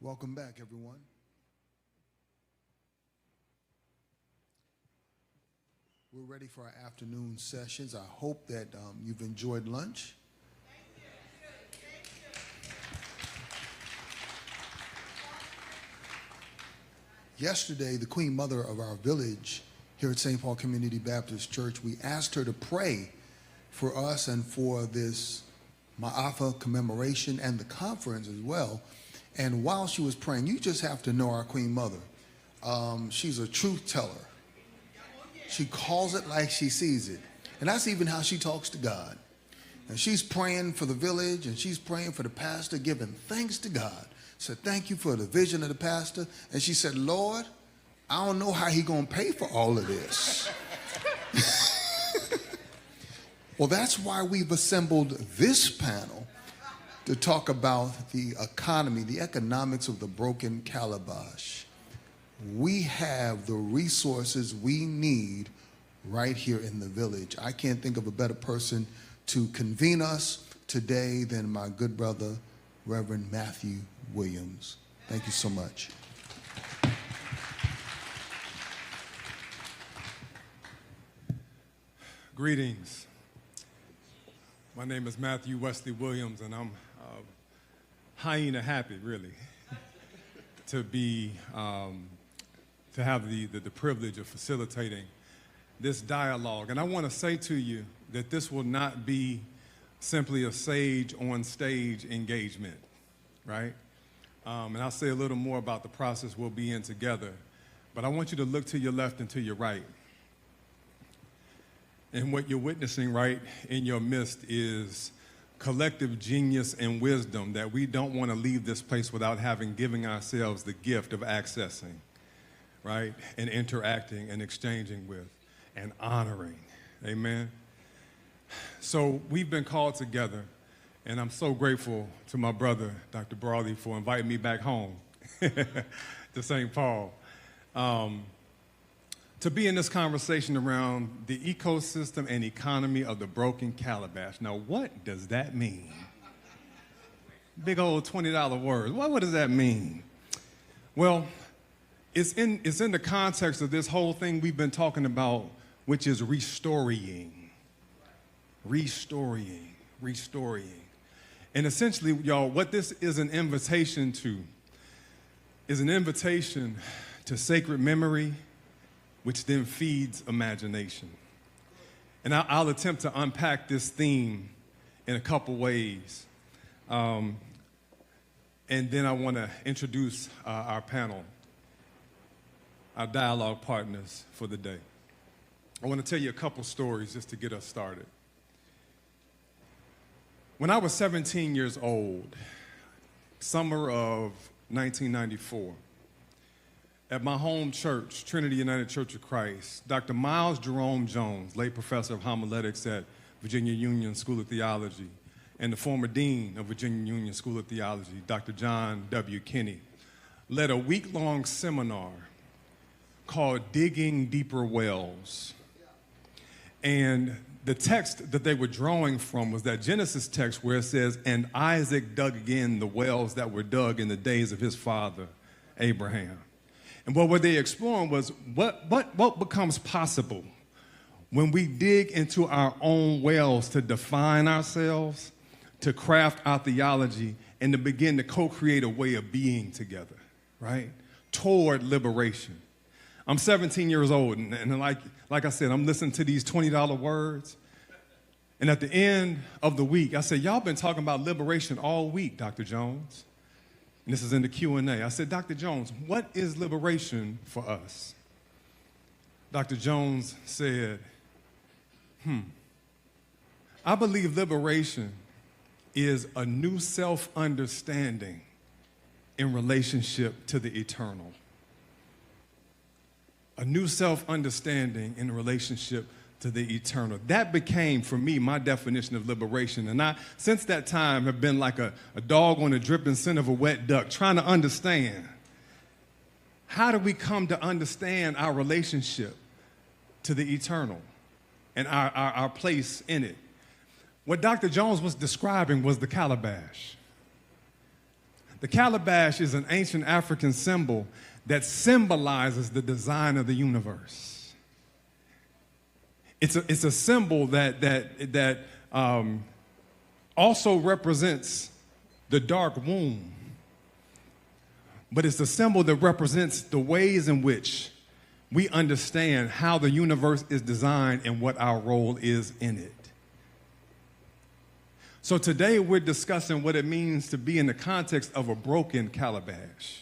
Welcome back, everyone. We're ready for our afternoon sessions. I hope that you've enjoyed lunch. Yesterday, the Queen Mother of our village here at St. Paul Community Baptist Church, we asked her to pray for us and for this MAAFA commemoration and the conference as well. And while she was praying, you just have to know our Queen Mother. She's a truth teller. She calls it like she sees it. And that's even how she talks to God. And she's praying for the village, and she's praying for the pastor, giving thanks to God. Said, thank you for the vision of the pastor. And she said, Lord, I don't know how he gonna pay for all of this. Well, that's why we've assembled this panel to talk about the economy, the economics of the broken calabash. We have the resources we need right here in the village. I can't think of a better person to convene us today than my good brother, Reverend Matthew Williams. Thank you so much. Greetings. My name is Matthew Wesley Williams, and I'm hyena happy, really, to be to have the privilege of facilitating this dialogue. And I want to say to you that this will not be simply a sage on stage engagement, right? And I'll say a little more about the process we'll be in together. But I want you to look to your left and to your right. And what you're witnessing right in your midst is collective genius and wisdom that we don't want to leave this place without having given ourselves the gift of accessing, right? And interacting and exchanging with and honoring. Amen? So we've been called together, and I'm so grateful to my brother, Dr. Brawley, for inviting me back home to St. Paul. To be in this conversation around the ecosystem and economy of the broken calabash. Now, what does that mean? Big old $20 word. What does that mean? Well, it's in the context of this whole thing we've been talking about, which is restoring. Restoring. And essentially, y'all, what this is an invitation to is an invitation to sacred memory, which then feeds imagination. And I'll attempt to unpack this theme in a couple ways. And then I want to introduce our panel, our dialogue partners for the day. I want to tell you a couple stories just to get us started. When I was 17 years old, summer of 1994, at my home church, Trinity United Church of Christ, Dr. Miles Jerome Jones, late professor of homiletics at Virginia Union School of Theology, and the former dean of Virginia Union School of Theology, Dr. John W. Kinney, led a week-long seminar called Digging Deeper Wells. And the text that they were drawing from was that Genesis text where it says, and Isaac dug again the wells that were dug in the days of his father, Abraham. And what they exploring was what becomes possible when we dig into our own wells to define ourselves, to craft our theology, and to begin to co-create a way of being together, right? Toward liberation. I'm 17 years old, and like I said, I'm listening to these $20 words. And at the end of the week, I said, y'all been talking about liberation all week, Dr. Jones. And this is in the Q&A. I said, Dr. Jones, what is liberation for us? Dr. Jones said, I believe liberation is a new self-understanding in relationship to the eternal. A new self-understanding in relationship to the eternal. That became, for me, my definition of liberation. And I, since that time, have been like a dog on a dripping scent of a wet duck, trying to understand, how do we come to understand our relationship to the eternal and our place in it? What Dr. Jones was describing was the calabash. The calabash is an ancient African symbol that symbolizes the design of the universe. It's a symbol that also represents the dark womb, but it's a symbol that represents the ways in which we understand how the universe is designed and what our role is in it. So today we're discussing what it means to be in the context of a broken calabash,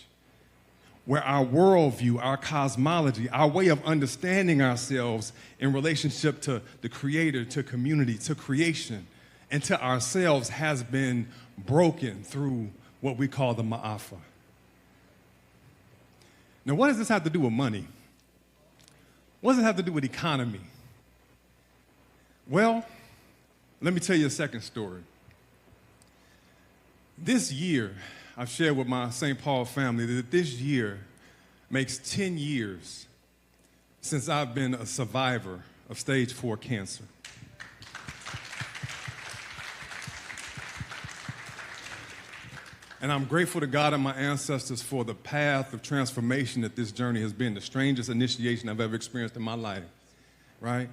where our worldview, our cosmology, our way of understanding ourselves in relationship to the Creator, to community, to creation, and to ourselves has been broken through what we call the MAAFA. Now, what does this have to do with money? What does it have to do with economy? Well, let me tell you a second story. This year, I've shared with my St. Paul family that this year makes 10 years since I've been a survivor of stage 4 cancer. And I'm grateful to God and my ancestors for the path of transformation that this journey has been, the strangest initiation I've ever experienced in my life, right?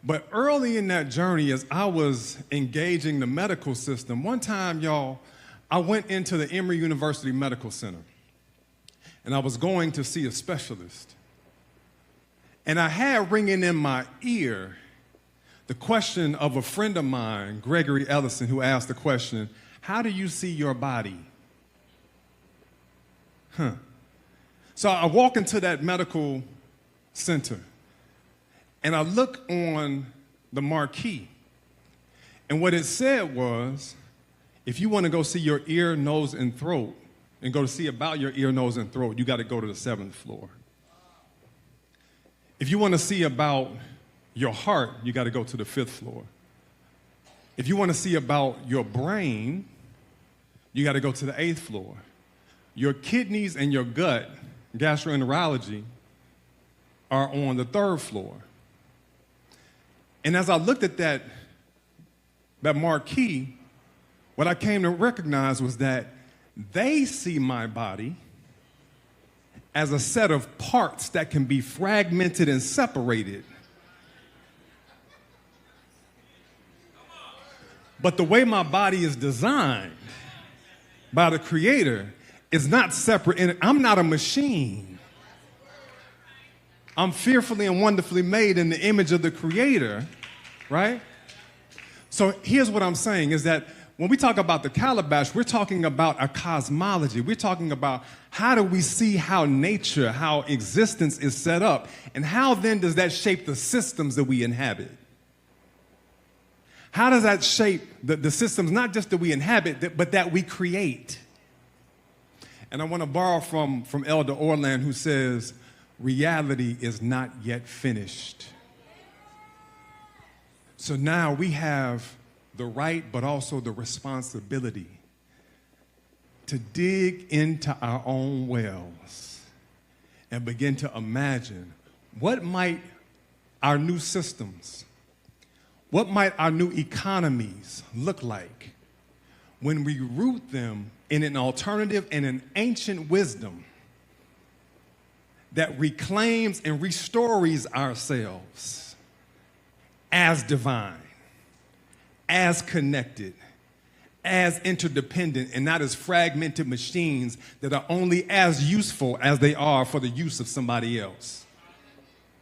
But early in that journey, as I was engaging the medical system, one time, y'all, I went into the Emory University Medical Center, and I was going to see a specialist. And I had ringing in my ear the question of a friend of mine, Gregory Ellison, who asked the question, "How do you see your body?" So I walk into that medical center, and I look on the marquee, and what it said was, if you want to go see your ear, nose, and throat, and go to see about your ear, nose, and throat, you got to go to the 7th floor. If you want to see about your heart, you got to go to the 5th floor. If you want to see about your brain, you got to go to the 8th floor. Your kidneys and your gut, gastroenterology, are on the 3rd floor. And as I looked at that marquee, what I came to recognize was that they see my body as a set of parts that can be fragmented and separated. But the way my body is designed by the Creator is not separate. And I'm not a machine. I'm fearfully and wonderfully made in the image of the Creator, right? So here's what I'm saying is that when we talk about the calabash, we're talking about a cosmology. We're talking about how do we see how nature, how existence is set up, and how then does that shape the systems that we inhabit? How does that shape the systems, not just that we inhabit, but that we create? And I want to borrow from Elder Orland, who says, reality is not yet finished. So now we have the right, but also the responsibility to dig into our own wells and begin to imagine what might our new systems, what might our new economies look like when we root them in an alternative and an ancient wisdom that reclaims and restores ourselves as divine, as connected, as interdependent, and not as fragmented machines that are only as useful as they are for the use of somebody else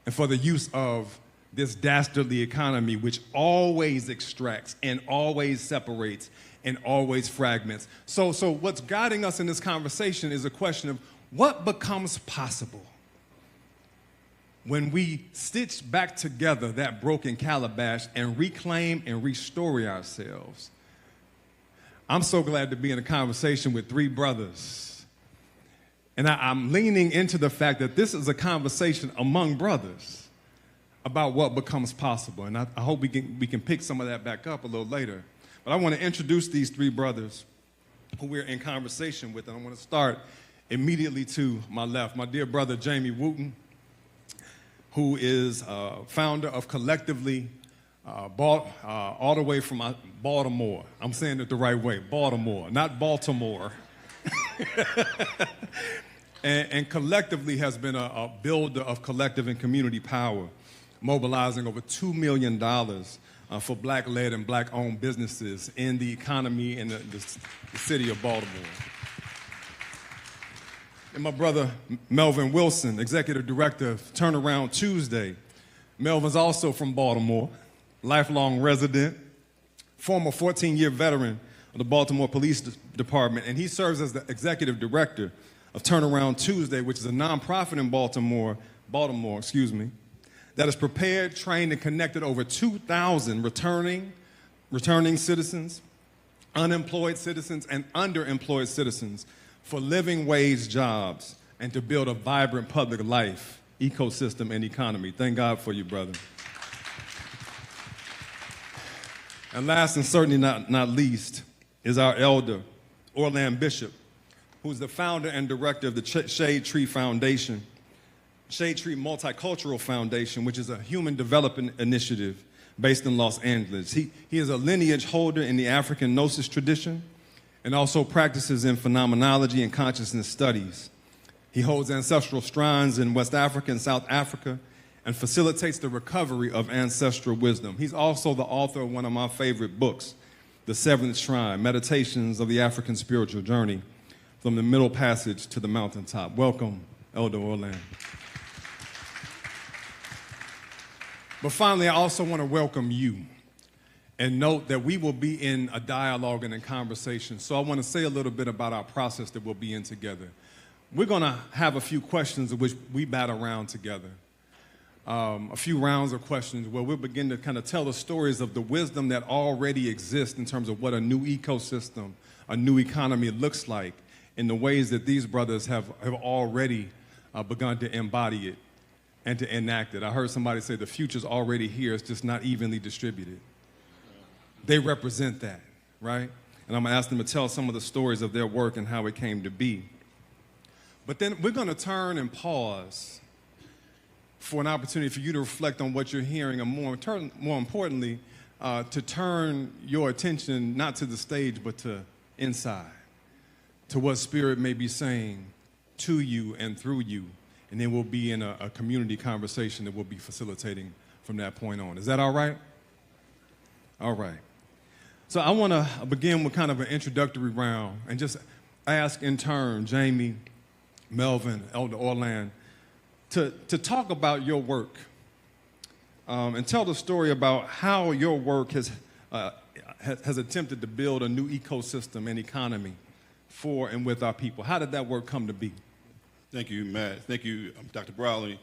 and for the use of this dastardly economy, which always extracts and always separates and always fragments. So what's guiding us in this conversation is a question of what becomes possible when we stitch back together that broken calabash and reclaim and restore ourselves. I'm so glad to be in a conversation with 3 brothers. And I'm leaning into the fact that this is a conversation among brothers about what becomes possible. And I hope we can pick some of that back up a little later. But I want to introduce these 3 brothers who we're in conversation with. And I want to start immediately to my left. My dear brother, Jamye Wooten, who is founder of Cllctivly, all the way from Baltimore. I'm saying it the right way, Baltimore, not Baltimore. and collectively has been a builder of collective and community power, mobilizing over $2 million for Black-led and Black-owned businesses in the economy in the city of Baltimore. And my brother, Melvin Wilson, Executive Director of Turnaround Tuesday. Melvin's also from Baltimore, lifelong resident, former 14-year veteran of the Baltimore Police Department, and he serves as the Executive Director of Turnaround Tuesday, which is a nonprofit in Baltimore, that has prepared, trained, and connected over 2,000 returning citizens, unemployed citizens, and underemployed citizens for living wage jobs and to build a vibrant public life, ecosystem, and economy. Thank God for you, brother. And last and certainly not least is our elder, Orland Bishop, who's the founder and director of the ShadeTree Foundation, ShadeTree Multicultural Foundation, which is a human development initiative based in Los Angeles. He is a lineage holder in the African Gnosis tradition and also practices in phenomenology and consciousness studies. He holds ancestral shrines in West Africa and South Africa and facilitates the recovery of ancestral wisdom. He's also the author of one of my favorite books, The Seventh Shrine, Meditations of the African Spiritual Journey, from the Middle Passage to the Mountaintop. Welcome, Elder Orland. But finally, I also want to welcome you and note that we will be in a dialogue and a conversation. So I want to say a little bit about our process that we'll be in together. We're going to have a few questions in which we bat around together. A few rounds of questions where we'll begin to kind of tell the stories of the wisdom that already exists in terms of what a new ecosystem, a new economy looks like in the ways that these brothers have already begun to embody it and to enact it. I heard somebody say the future's already here, it's just not evenly distributed. They represent that, right? And I'm gonna ask them to tell some of the stories of their work and how it came to be. But then we're gonna turn and pause for an opportunity for you to reflect on what you're hearing, and more importantly, to turn your attention not to the stage, but to inside, to what Spirit may be saying to you and through you. And then we'll be in a community conversation that we'll be facilitating from that point on. Is that all right? All right. So I want to begin with kind of an introductory round and just ask in turn, Jamie, Melvin, Elder Orland, to talk about your work and tell the story about how your work has attempted to build a new ecosystem and economy for and with our people. How did that work come to be? Thank you, Matt. Thank you, Dr. Browley.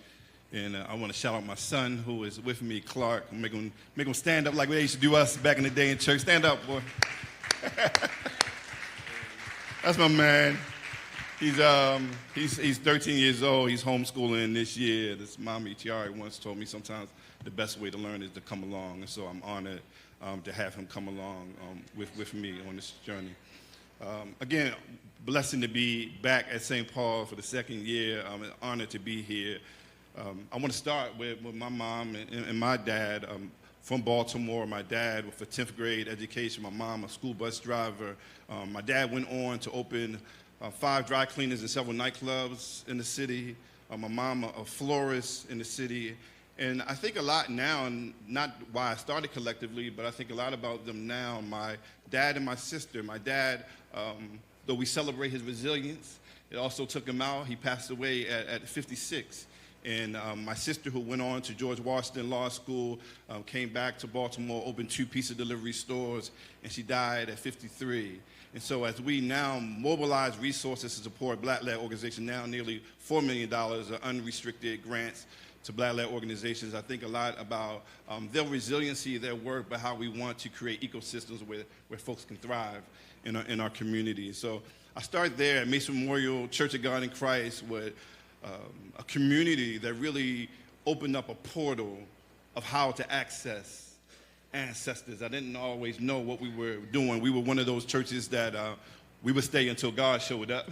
And I want to shout out my son who is with me, Clark. Make him stand up like they used to do us back in the day in church. Stand up, boy. That's my man. He's 13 years old. He's homeschooling this year. This mommy, Tiara, once told me sometimes the best way to learn is to come along. And so I'm honored to have him come along with me on this journey. Again, blessing to be back at St. Paul for the second year. I'm honored to be here. I want to start with my mom and my dad. From Baltimore, my dad with a 10th grade education, my mom a school bus driver. My dad went on to open 5 dry cleaners and several nightclubs in the city. My mom a florist in the city. And I think a lot now, and not why I started Cllctivly, but I think a lot about them now. My dad and my sister. My dad, though we celebrate his resilience, it also took him out. He passed away at 56. And my sister, who went on to George Washington Law School, came back to Baltimore, opened 2 pizza delivery stores, and she died at 53. And so as we now mobilize resources to support Black-led organizations, now nearly $4 million of unrestricted grants to Black-led organizations, I think a lot about their resiliency, their work, but how we want to create ecosystems where folks can thrive in our community. So I started there at Mason Memorial Church of God in Christ with a community that really opened up a portal of how to access ancestors. I didn't always know what we were doing. We were one of those churches that we would stay until God showed up.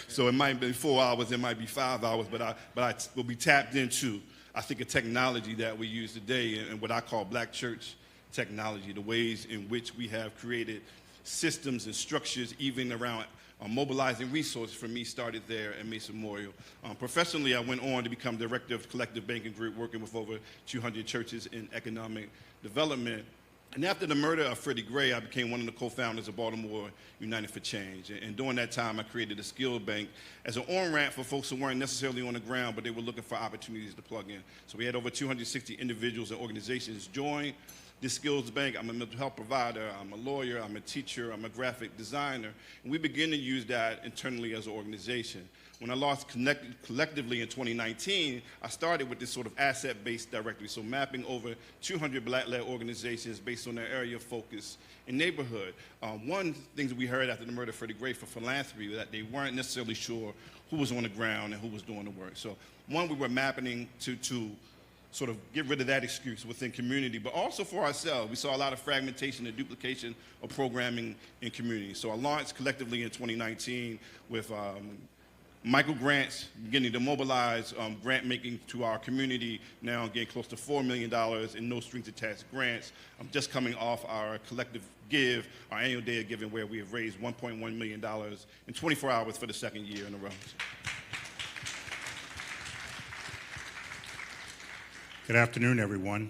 So it might be 4 hours, it might be 5 hours, but I will be tapped into, I think, a technology that we use today and what I call Black church technology, the ways in which we have created systems and structures even around mobilizing resources for me started there at Mesa Memorial. Professionally, I went on to become director of Collective Banking Group, working with over 200 churches in economic development. And after the murder of Freddie Gray, I became one of the co-founders of Baltimore United for Change. And during that time, I created a skill bank as an on-ramp for folks who weren't necessarily on the ground, but they were looking for opportunities to plug in. So we had over 260 individuals and organizations join this skills bank. I'm a mental health provider, I'm a lawyer, I'm a teacher, I'm a graphic designer. And we begin to use that internally as an organization. When I launched Cllctivly in 2019, I started with this sort of asset-based directory, so mapping over 200 Black-led organizations based on their area of focus and neighborhood. One thing that we heard after the murder of Freddie Gray for philanthropy was that they weren't necessarily sure who was on the ground and who was doing the work. So one, we were mapping to sort of get rid of that excuse within community, but also for ourselves. We saw a lot of fragmentation and duplication of programming in community. So I launched Cllctivly in 2019 with micro grants, beginning to mobilize grant making to our community, now getting close to $4 million in no strings attached grants. I'm just coming off our collective give, our annual day of giving, where we have raised $1.1 million in 24 hours for the second year in a row. Good afternoon, everyone.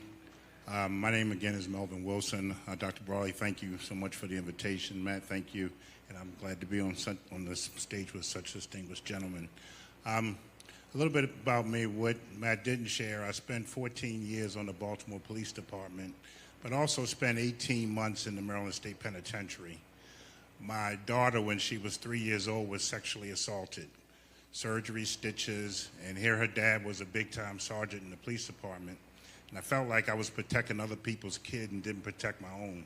My name again is Melvin Wilson. Dr. Brawley, thank you so much for the invitation. Matt, thank you. And I'm glad to be on this stage with such distinguished gentlemen. A little bit about me, what Matt didn't share. I spent 14 years on the Baltimore Police Department, but also spent 18 months in the Maryland State Penitentiary. My daughter, when she was 3 years old, was sexually assaulted. Surgery, stitches, and here her dad was a big-time sergeant in the police department. And I felt like I was protecting other people's kid and didn't protect my own.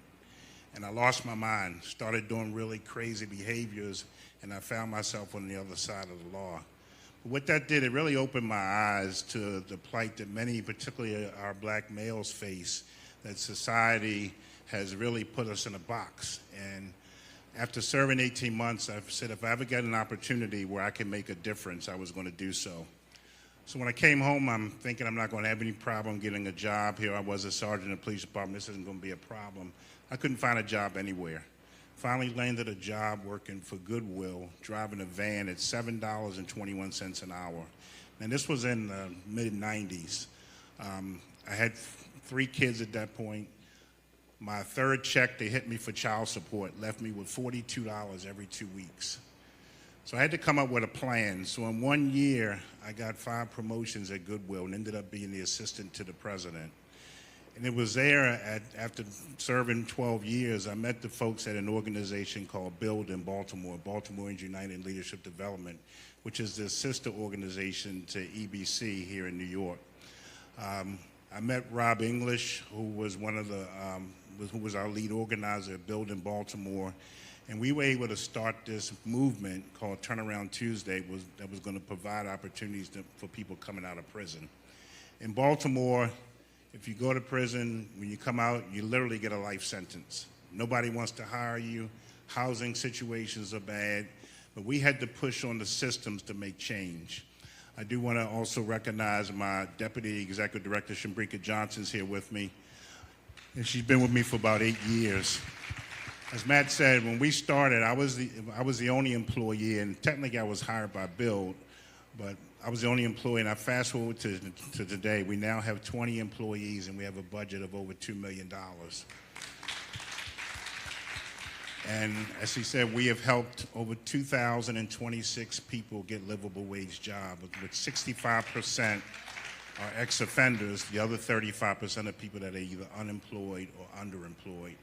And I lost my mind, started doing really crazy behaviors, and I found myself on the other side of the law. But what that did, it really opened my eyes to the plight that many, particularly our black males, face, that society has really put us in a box. And after serving 18 months, I said if I ever get an opportunity where I can make a difference, I was going to do so. So when I came home, I'm thinking I'm not going to have any problem getting a job. Here I was a sergeant in the police department. This isn't going to be a problem. I couldn't find a job anywhere. Finally landed a job working for Goodwill, driving a van at $7.21 an hour. And this was in the mid-90s. I had 3 kids at that point. My third check, they hit me for child support, left me with $42 every 2 weeks. So I had to come up with a plan. So in 1 year, I got 5 promotions at Goodwill and ended up being the assistant to the president. And it was there, after serving 12 years, I met the folks at an organization called BUILD in Baltimore, Baltimoreans United Leadership Development, which is the sister organization to EBC here in New York. I met Rob English, who was one of the, who was our lead organizer at BUILD in Baltimore, and we were able to start this movement called Turnaround Tuesday that was going to provide opportunities for people coming out of prison. In Baltimore, if you go to prison, when you come out, you literally get a life sentence. Nobody wants to hire you. Housing situations are bad. But we had to push on the systems to make change. I do want to also recognize my Deputy Executive Director, Shambrika Johnson's here with me. And she's been with me for about 8 years. As Matt said, when we started, I was the only employee, and technically I was hired by BUILD, but I was the only employee, and I fast forward to today. We now have 20 employees, and we have a budget of over $2 million. And as he said, we have helped over 2,026 people get livable wage jobs, with 65% are ex-offenders. The other 35% are people that are either unemployed or underemployed.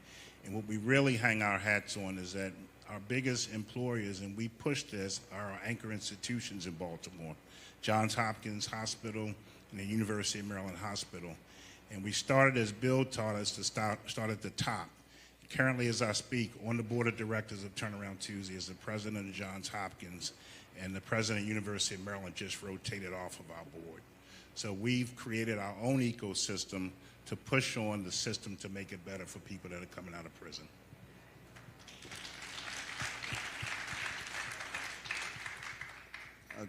And what we really hang our hats on is that our biggest employers, and we push this, are our anchor institutions in Baltimore, Johns Hopkins Hospital and the University of Maryland Hospital. And we started, as Bill taught us, to start at the top. Currently, as I speak, on the board of directors of Turnaround Tuesday is the president of Johns Hopkins, and the president of the University of Maryland just rotated off of our board. So we've created our own ecosystem to push on the system to make it better for people that are coming out of prison.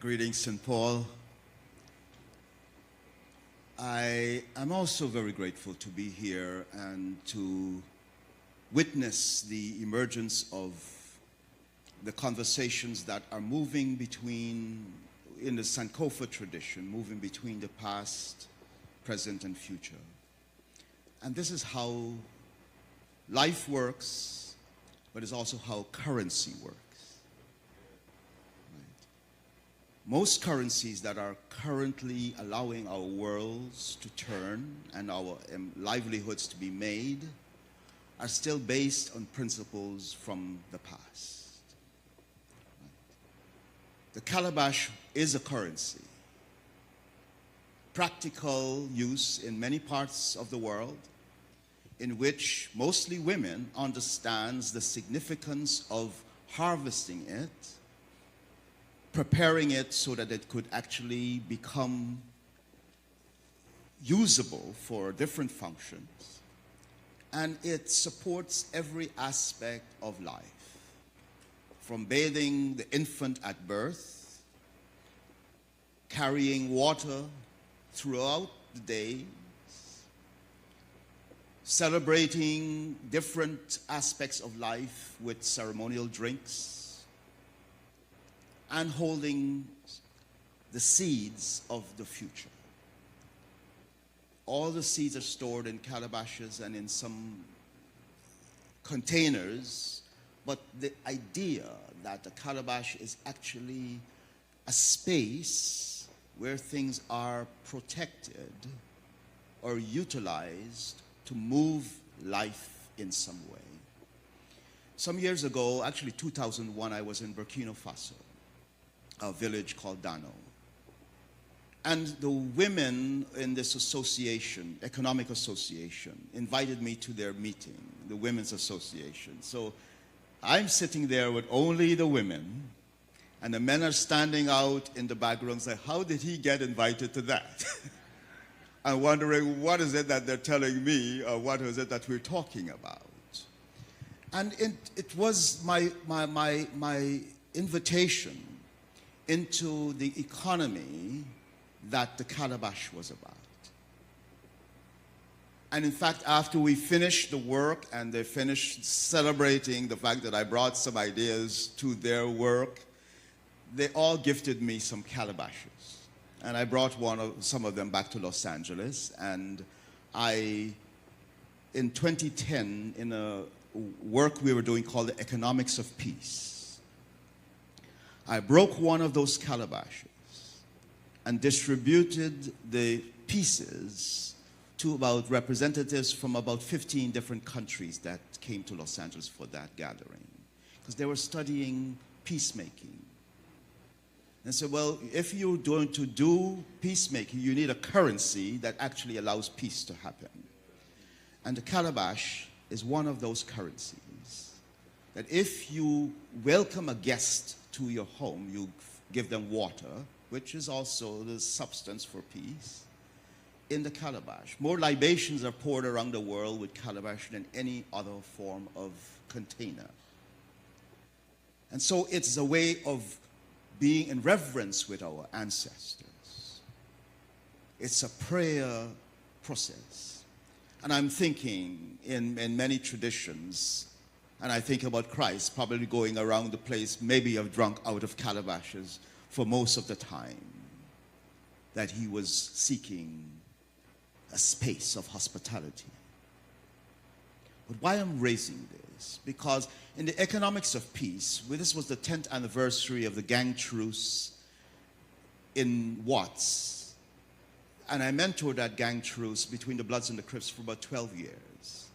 Greetings, St. Paul. I am also very grateful to be here and to witness the emergence of the conversations that are moving between, in the Sankofa tradition, moving between the past, present, and future. And this is how life works, but it's also how currency works. Most currencies that are currently allowing our worlds to turn and our livelihoods to be made are still based on principles from the past. The calabash is a currency. Practical use in many parts of the world, in which mostly women understands the significance of harvesting it, preparing it so that it could actually become usable for different functions. And it supports every aspect of life, from bathing the infant at birth, carrying water throughout the day, celebrating different aspects of life with ceremonial drinks, and holding the seeds of the future. All the seeds are stored in calabashes and in some containers, but the idea that the calabash is actually a space where things are protected or utilized to move life in some way. Some years ago, actually 2001, I was in Burkina Faso, a village called Dano. And the women in this association, economic association, invited me to their meeting, the Women's Association. So I'm sitting there with only the women, and the men are standing out in the background saying, how did he get invited to that? I'm wondering, what is it that they're telling me, or what is it that we're talking about? And it was my invitation into the economy that the calabash was about. And in fact, after we finished the work and they finished celebrating the fact that I brought some ideas to their work, they all gifted me some calabashes. And I brought some of them back to Los Angeles. And in 2010, in a work we were doing called the Economics of Peace, I broke one of those calabashes and distributed the pieces to about representatives from about 15 different countries that came to Los Angeles for that gathering, because they were studying peacemaking. And so, well, if you're going to do peacemaking, you need a currency that actually allows peace to happen. And the calabash is one of those currencies that if you welcome a guest to your home, you give them water, which is also the substance for peace, in the calabash. More libations are poured around the world with calabash than any other form of container. And so it's a way of being in reverence with our ancestors. It's a prayer process. And I'm thinking in many traditions, and I think about Christ probably going around the place, maybe have drunk out of calabashes for most of the time, that he was seeking a space of hospitality. But why I'm raising this? Because in the Economics of Peace, this was the 10th anniversary of the gang truce in Watts. And I mentored that gang truce between the Bloods and the Crips for about 12 years.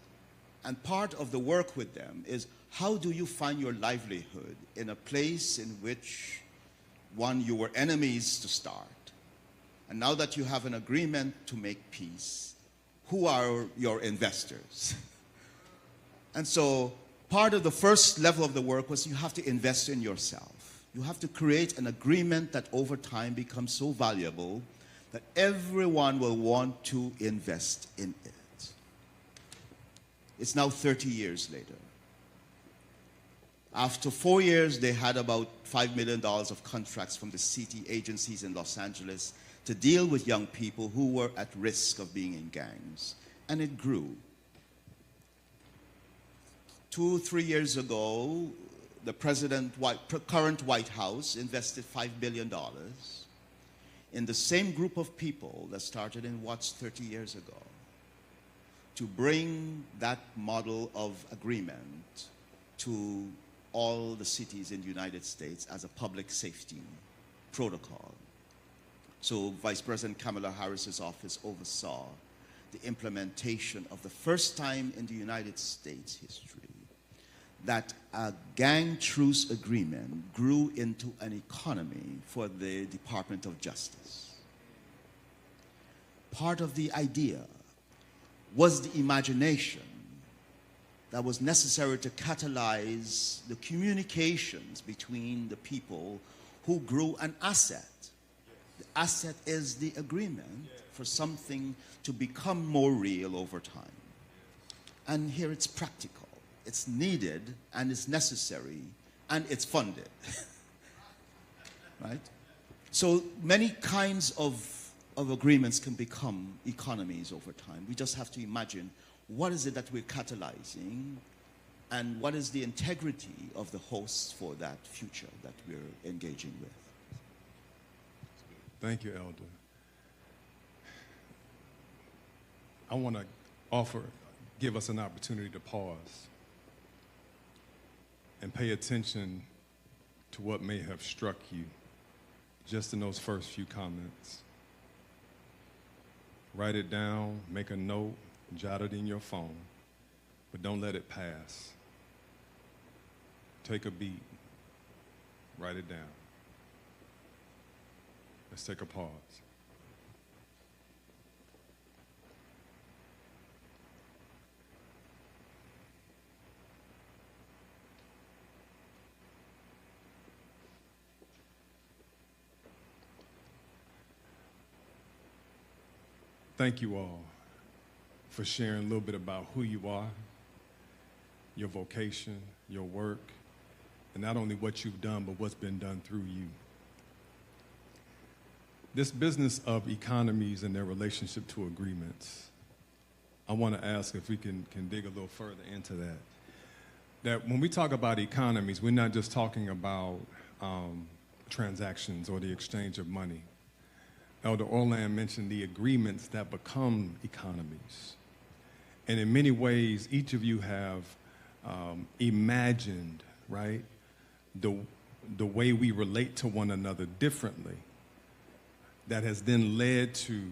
And part of the work with them is, how do you find your livelihood in a place in which, one, you were enemies to start, and now that you have an agreement to make peace, who are your investors? And so part of the first level of the work was you have to invest in yourself. You have to create an agreement that over time becomes so valuable that everyone will want to invest in it. It's now 30 years later. After 4 years, they had about $5 million of contracts from the city agencies in Los Angeles to deal with young people who were at risk of being in gangs. And it grew. 2 or 3 years ago, the current White House invested $5 billion in the same group of people that started in Watts 30 years ago to bring that model of agreement to all the cities in the United States as a public safety protocol. So Vice President Kamala Harris's office oversaw the implementation of the first time in the United States history that a gang truce agreement grew into an economy for the Department of Justice. Part of the idea was the imagination that was necessary to catalyze the communications between the people who grew an asset. The asset is the agreement for something to become more real over time. And here it's practical. It's needed and it's necessary and it's funded. Right? So many kinds of agreements can become economies over time. We just have to imagine what is it that we're catalyzing and what is the integrity of the hosts for that future that we're engaging with. Thank you, Elder. I want to give us an opportunity to pause and pay attention to what may have struck you just in those first few comments. Write it down, make a note, jot it in your phone, but don't let it pass. Take a beat, write it down. Let's take a pause. Thank you all for sharing a little bit about who you are, your vocation, your work, and not only what you've done, but what's been done through you. This business of economies and their relationship to agreements, I want to ask if we can dig a little further into that. That when we talk about economies, we're not just talking about transactions or the exchange of money. Elder Orland mentioned the agreements that become economies. And in many ways, each of you have imagined, right, the way we relate to one another differently that has then led to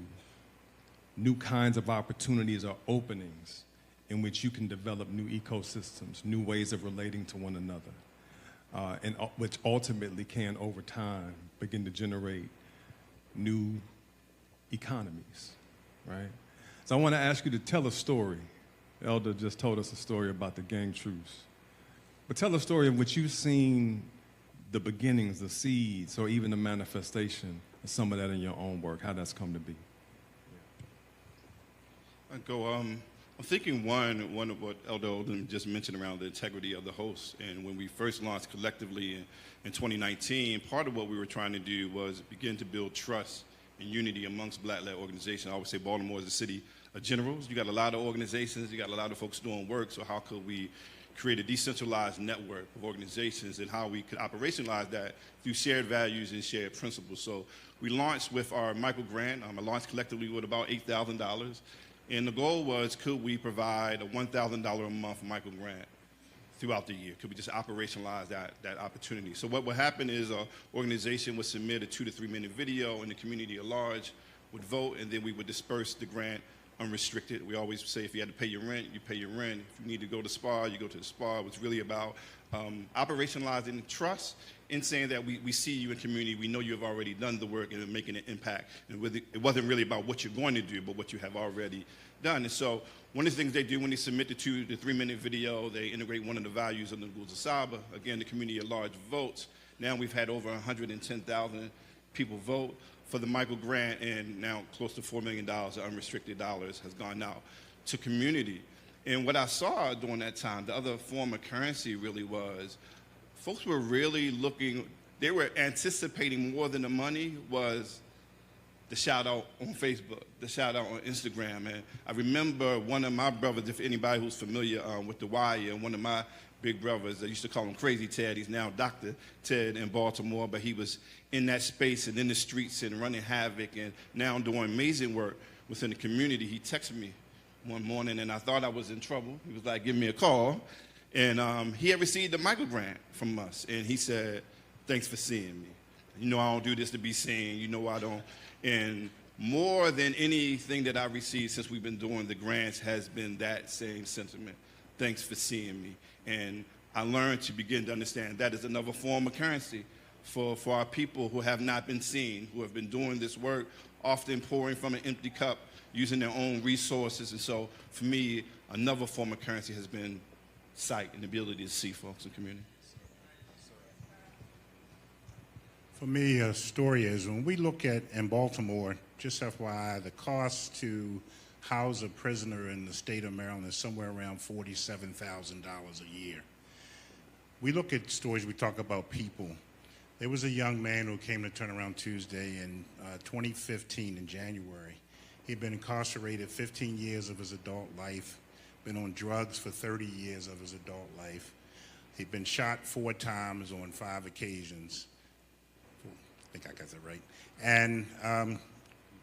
new kinds of opportunities or openings in which you can develop new ecosystems, new ways of relating to one another, and which ultimately can, over time, begin to generate new economies, right? So I want to ask you to tell a story. Elder just told us a story about the gang truce. But tell a story in which you've seen the beginnings, the seeds, or even the manifestation of some of that in your own work, how that's come to be. I'm thinking one of what Elder Oldham just mentioned around the integrity of the host. And when we first launched Cllctively in 2019, part of what we were trying to do was begin to build trust and unity amongst Black-led organizations. I always say Baltimore is a city of generals. You got a lot of organizations, you got a lot of folks doing work, so how could we create a decentralized network of organizations and how we could operationalize that through shared values and shared principles. So we launched with our micro grant. I launched Cllctively with about $8,000. And the goal was, could we provide a $1,000 a month micro grant throughout the year? Could we just operationalize that opportunity? So what would happen is an organization would submit a 2 to 3 minute video, and the community at large would vote, and then we would disperse the grant unrestricted. We always say if you had to pay your rent, you pay your rent. If you need to go to spa, you go to the spa. It was really about operationalizing trust and saying that we see you in community, we know you have already done the work and making an impact. And it wasn't really about what you're going to do, but what you have already done. And so one of the things they do when they submit the 2 to 3 minute video, they integrate one of the values of the Nguzo Saba. Again, the community at large votes. Now we've had over 110,000 people vote for the micro grant, and now close to $4 million of unrestricted dollars has gone out to community. And what I saw during that time, the other form of currency really was, folks were really looking, they were anticipating more than the money was the shout out on Facebook, the shout out on Instagram. And I remember one of my brothers, if anybody who's familiar with The Wire, one of my big brothers, I used to call him Crazy Ted. He's now Dr. Ted in Baltimore, but he was in that space and in the streets and running havoc and now doing amazing work within the community. He texted me one morning and I thought I was in trouble. He was like, give me a call. And he had received a micro grant from us. And he said, thanks for seeing me. You know I don't do this to be seen. You know I don't. And more than anything that I received since we've been doing the grants has been that same sentiment. Thanks for seeing me. And I learned to begin to understand that is another form of currency for our people who have not been seen, who have been doing this work, often pouring from an empty cup, using their own resources. And so for me, another form of currency has been sight and the ability to see folks in the community. For me, a story is when we look at, in Baltimore, just FYI, the cost to house a prisoner in the state of Maryland is somewhere around $47,000 a year. We look at stories, we talk about people. There was a young man who came to Turnaround Tuesday in 2015 in January. He'd been incarcerated 15 years of his adult life, been on drugs for 30 years of his adult life. He'd been shot 4 times on 5 occasions. I think I got that right. And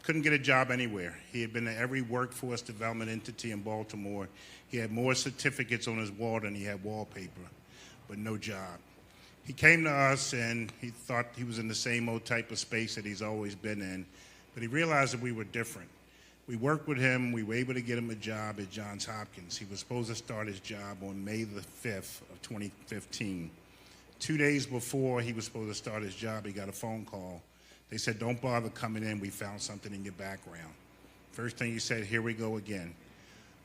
couldn't get a job anywhere. He had been to every workforce development entity in Baltimore. He had more certificates on his wall than he had wallpaper, but no job. He came to us and he thought he was in the same old type of space that he's always been in, but he realized that we were different. We worked with him. We were able to get him a job at Johns Hopkins. He was supposed to start his job on May the 5th of 2015. 2 days before he was supposed to start his job, he got a phone call. They said, don't bother coming in. We found something in your background. First thing he said, here we go again.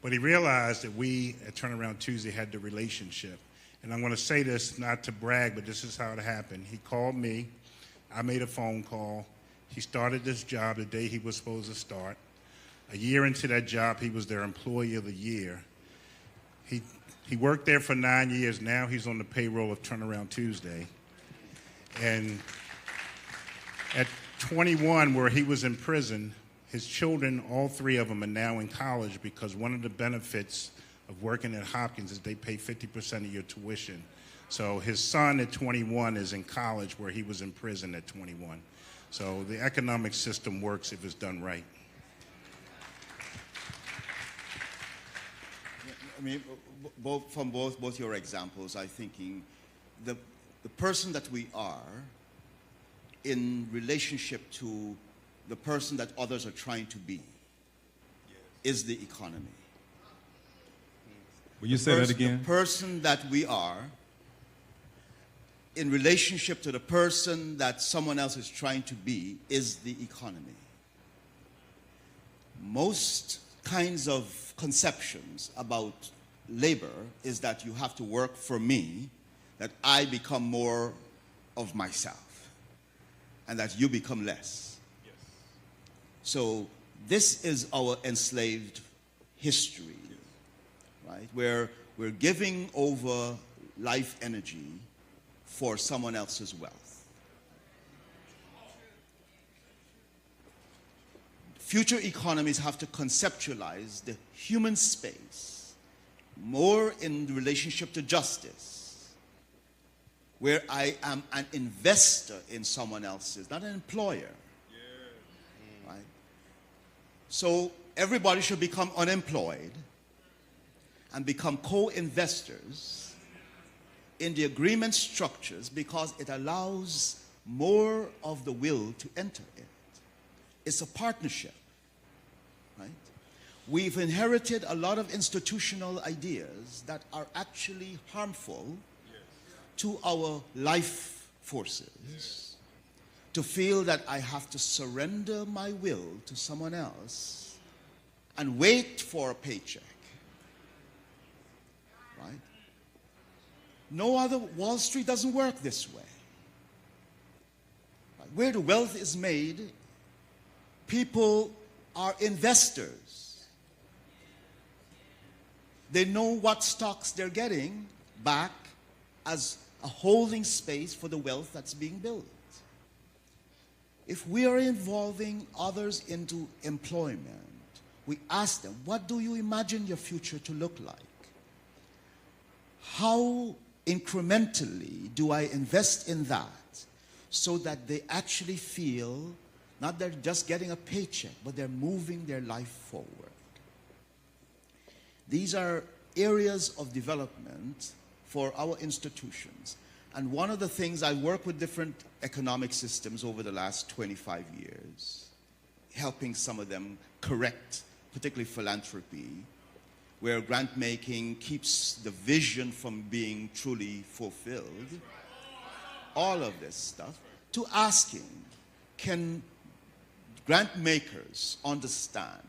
But he realized that we at Turnaround Tuesday had the relationship. And I'm going to say this not to brag, but this is how it happened. He called me. I made a phone call. He started this job the day he was supposed to start. A year into that job, he was their Employee of the Year. He worked there for 9 years. Now he's on the payroll of Turnaround Tuesday. And at 21, where he was in prison, his children, all 3 of them, are now in college because one of the benefits of working at Hopkins is they pay 50% of your tuition. So his son at 21 is in college where he was in prison at 21. So the economic system works if it's done right. I mean, from both your examples, I'm thinking the person that we are in relationship to the person that others are trying to be is the economy. Will you say that again? The person that we are in relationship to the person that someone else is trying to be is the economy. Most kinds of conceptions about labor is that you have to work for me, that I become more of myself, and that you become less. Yes. So this is our enslaved history, right? Where we're giving over life energy for someone else's wealth. Future economies have to conceptualize the human space more in relationship to justice, where I am an investor in someone else's, not an employer. Yeah. Right? So everybody should become unemployed and become co-investors in the agreement structures because it allows more of the will to enter it. It's a partnership, right? We've inherited a lot of institutional ideas that are actually harmful to our life forces. To feel that I have to surrender my will to someone else and wait for a paycheck, right? No other, Wall Street doesn't work this way. Right? Where the wealth is made, people are investors. They know what stocks they're getting back as a holding space for the wealth that's being built. if we are involving others into employment, we ask them, what do you imagine your future to look like? How incrementally do I invest in that so that they actually feel not they're just getting a paycheck, but they're moving their life forward? These are areas of development for our institutions. And one of the things, I work with different economic systems over the last 25 years, helping some of them correct, particularly philanthropy, where grant making keeps the vision from being truly fulfilled. All of this stuff, to asking, can grant makers understand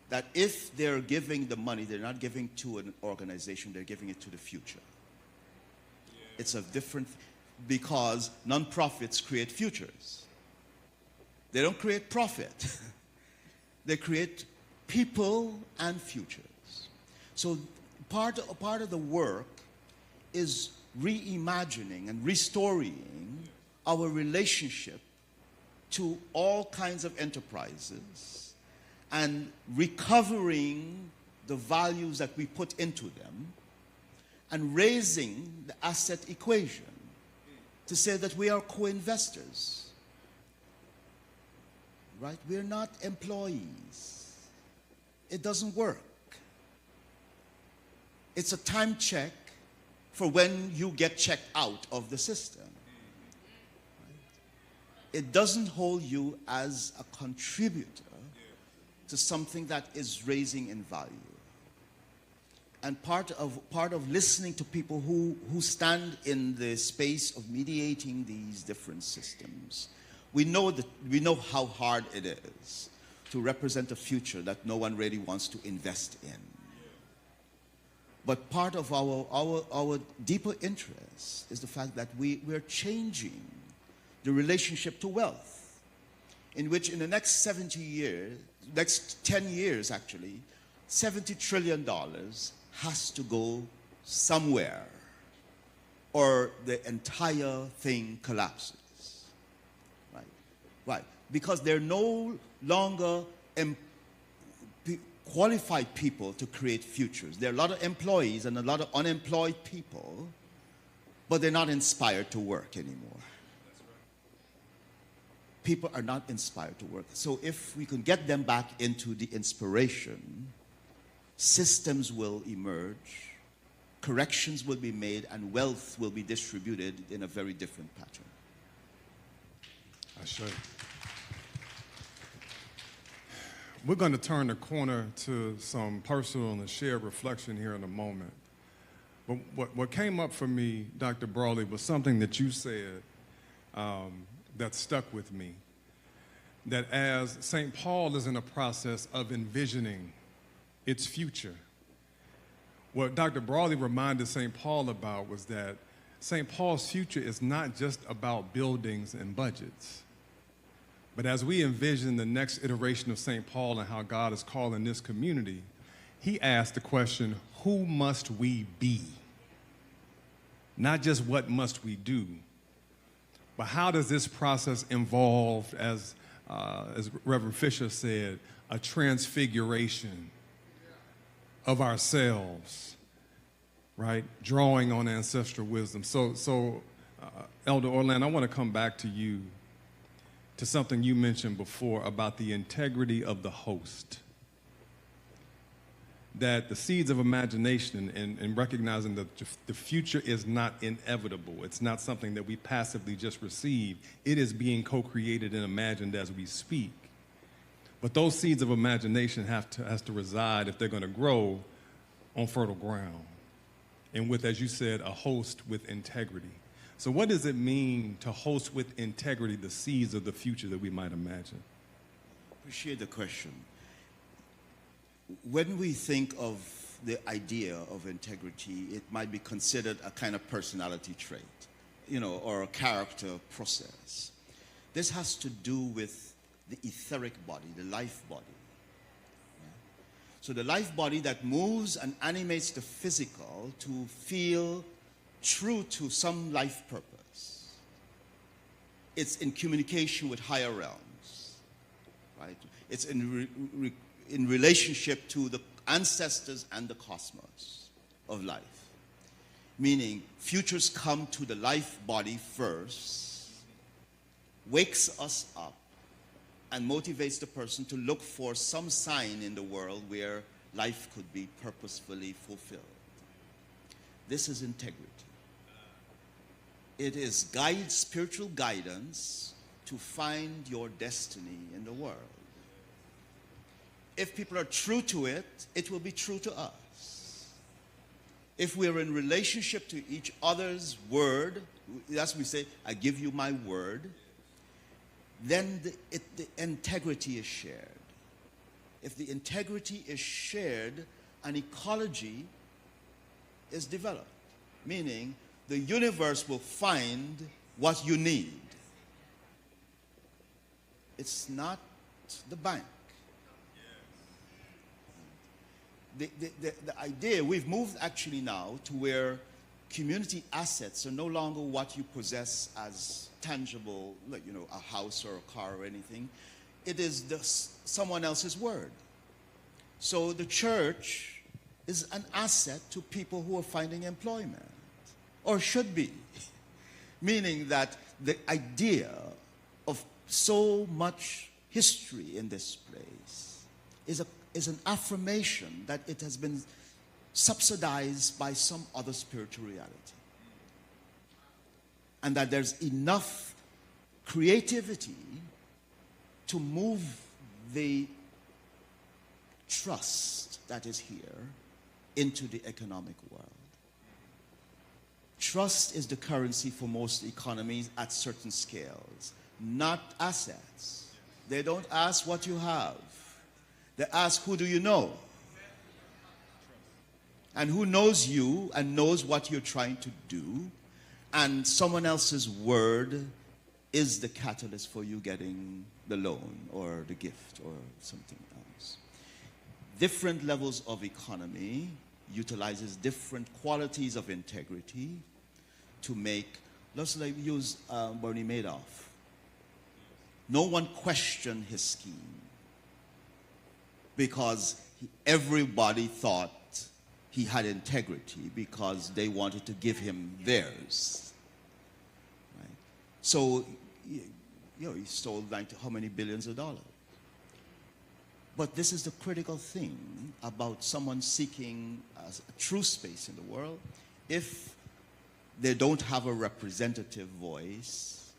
that if they're giving the money, they're not giving to an organization, they're giving it to the future. It's a different, because nonprofits create futures. They don't create profit. They create people and futures. So part of the work is reimagining and restoring our relationship to all kinds of enterprises and recovering the values that we put into them and raising the asset equation to say that we are co-investors, right? We're not employees. It doesn't work. It's a time check for when you get checked out of the system. It doesn't hold you as a contributor to something that is raising in value. And part of listening to people who stand in the space of mediating these different systems, we know how hard it is to represent a future that no one really wants to invest in. But part of our deeper interest is the fact that we're changing the relationship to wealth, in which in the next 70 years, next 10 years actually, $70 trillion has to go somewhere or the entire thing collapses. Right. Because there are no longer qualified people to create futures. There are a lot of employees and a lot of unemployed people, but they're not inspired to work anymore. People are not inspired to work. So if we can get them back into the inspiration, systems will emerge, corrections will be made, and wealth will be distributed in a very different pattern. I should. We're going to turn the corner to some personal and shared reflection here in a moment. But what came up for me, Dr. Brawley, was something that you said that stuck with me. That as St. Paul is in a process of envisioning its future, what Dr. Brawley reminded St. Paul about was that St. Paul's future is not just about buildings and budgets. But as we envision the next iteration of St. Paul and how God is calling this community, he asked the question, who must we be? Not just what must we do, but how does this process involve, as Reverend Fisher said, a transfiguration of ourselves, right? Drawing on ancestral wisdom. So Elder Orland, I want to come back to you, to something you mentioned before about the integrity of the host. That the seeds of imagination and recognizing that the future is not inevitable. It's not something that we passively just receive. It is being co-created and imagined as we speak. But those seeds of imagination has to reside, if they're going to grow, on fertile ground. And with, as you said, a host with integrity. So what does it mean to host with integrity the seeds of the future that we might imagine? Appreciate the question. When we think of the idea of integrity, it might be considered a kind of personality trait, or a character process. This has to do with the etheric body, the life body. So the life body that moves and animates the physical to feel true to some life purpose. It's in communication with higher realms, right? It's in relationship to the ancestors and the cosmos of life. Meaning, futures come to the life body first, wakes us up, and motivates the person to look for some sign in the world where life could be purposefully fulfilled. This is integrity. It is spiritual guidance to find your destiny in the world. If people are true to it, it will be true to us. If we're in relationship to each other's word, that's what we say, I give you my word, then the integrity is shared. If the integrity is shared, an ecology is developed, meaning the universe will find what you need. It's not the bank. The idea, we've moved actually now to where community assets are no longer what you possess as tangible, like, you know, a house or a car or anything. It is someone else's word. So the church is an asset to people who are finding employment, or should be. Meaning that the idea of so much history in this place is an affirmation that it has been subsidized by some other spiritual reality. And that there's enough creativity to move the trust that is here into the economic world. Trust is the currency for most economies at certain scales, not assets. They don't ask what you have. They ask, who do you know? And who knows you and knows what you're trying to do, and someone else's word is the catalyst for you getting the loan or the gift or something else. Different levels of economy utilizes different qualities of integrity to make, let's like use Bernie Madoff. No one questioned his scheme because everybody thought he had integrity because they wanted to give him theirs. Right? So, you know, he stole how many billions of dollars? But this is the critical thing about someone seeking a true space in the world. If they don't have a representative voice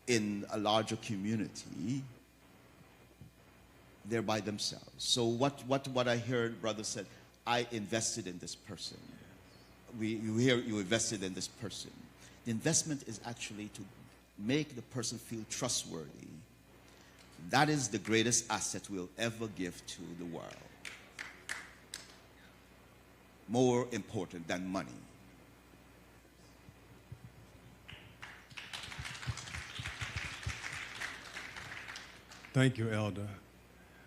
in a larger community, they're by themselves. So what I heard brother said, I invested in this person. You hear you invested in this person. The investment is actually to make the person feel trustworthy. That is the greatest asset we'll ever give to the world. More important than money. Thank you, Elder.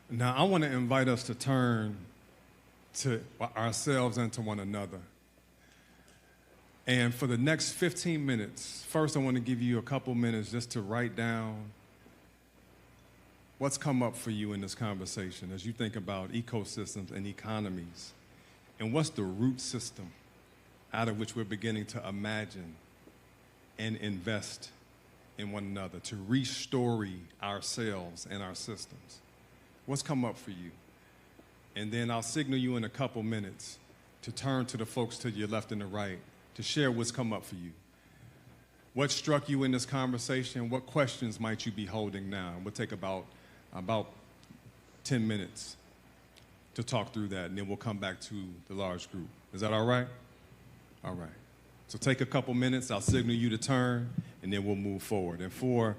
Now, I want to invite us to turn to ourselves and to one another. And for the next 15 minutes, first I want to give you a couple minutes just to write down what's come up for you in this conversation as you think about ecosystems and economies. And what's the root system out of which we're beginning to imagine and invest in one another, to restore ourselves and our systems? What's come up for you? And then I'll signal you in a couple minutes to turn to the folks to your left and the right to share what's come up for you. What struck you in this conversation? What questions might you be holding now? And we'll take about 10 minutes to talk through that, and then we'll come back to the large group. Is that all right? All right. So take a couple minutes. I'll signal you to turn, and then we'll move forward. And for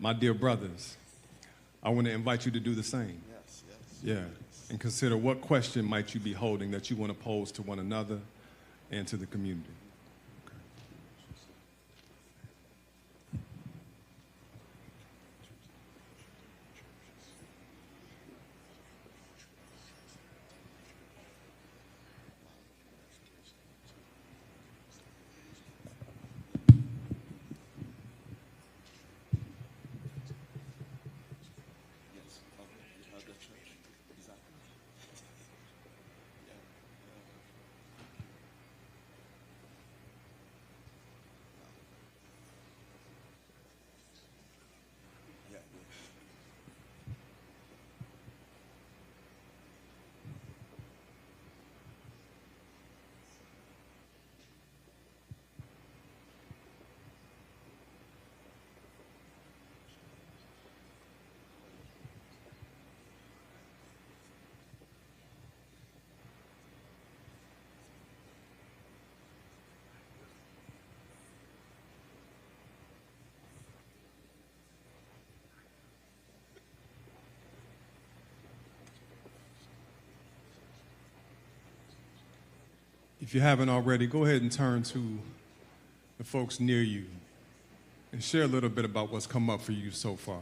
my dear brothers, I want to invite you to do the same. Yes, yes. Yeah. And consider what question might you be holding that you want to pose to one another and to the community. If you haven't already, go ahead and turn to the folks near you and share a little bit about what's come up for you so far.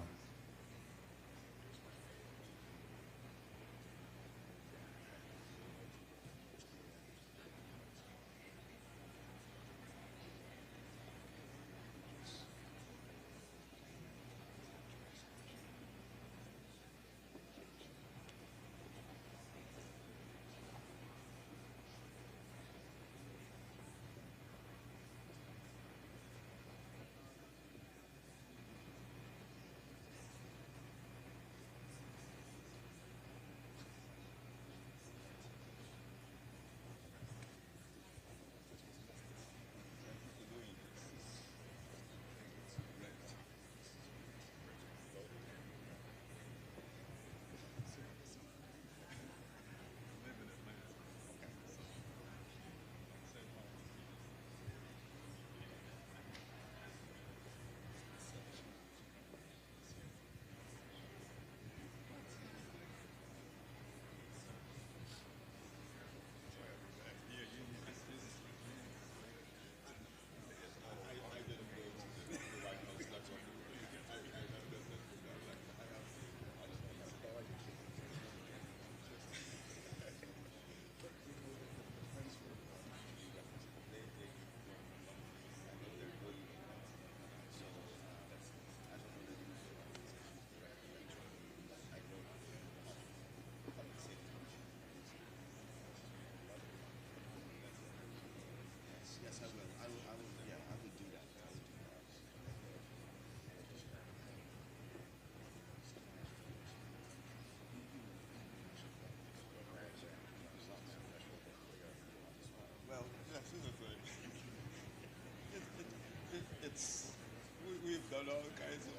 We've done all kinds of,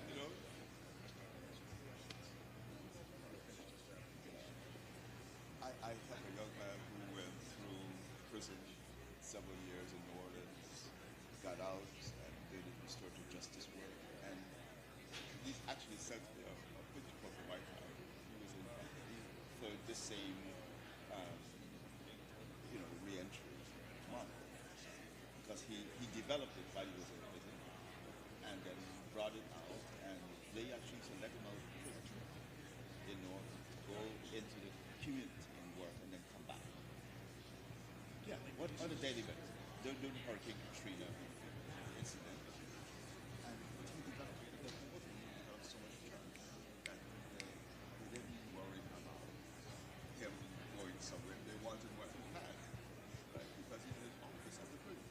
I have a young man who went through prison several years in New Orleans, got out and did restorative justice work, and he actually sent me a picture from the White House. He was in for this same, re-entry month, because he developed it while he was in prison, and then brought it out, and they actually selected him out of prison in order to go into the community and work and then come back. Yeah, what on a daily basis? During the Hurricane Katrina incident, and he developed so much trust that they didn't worry about him going somewhere. They wanted what he had, right? Because he was in office at the prison.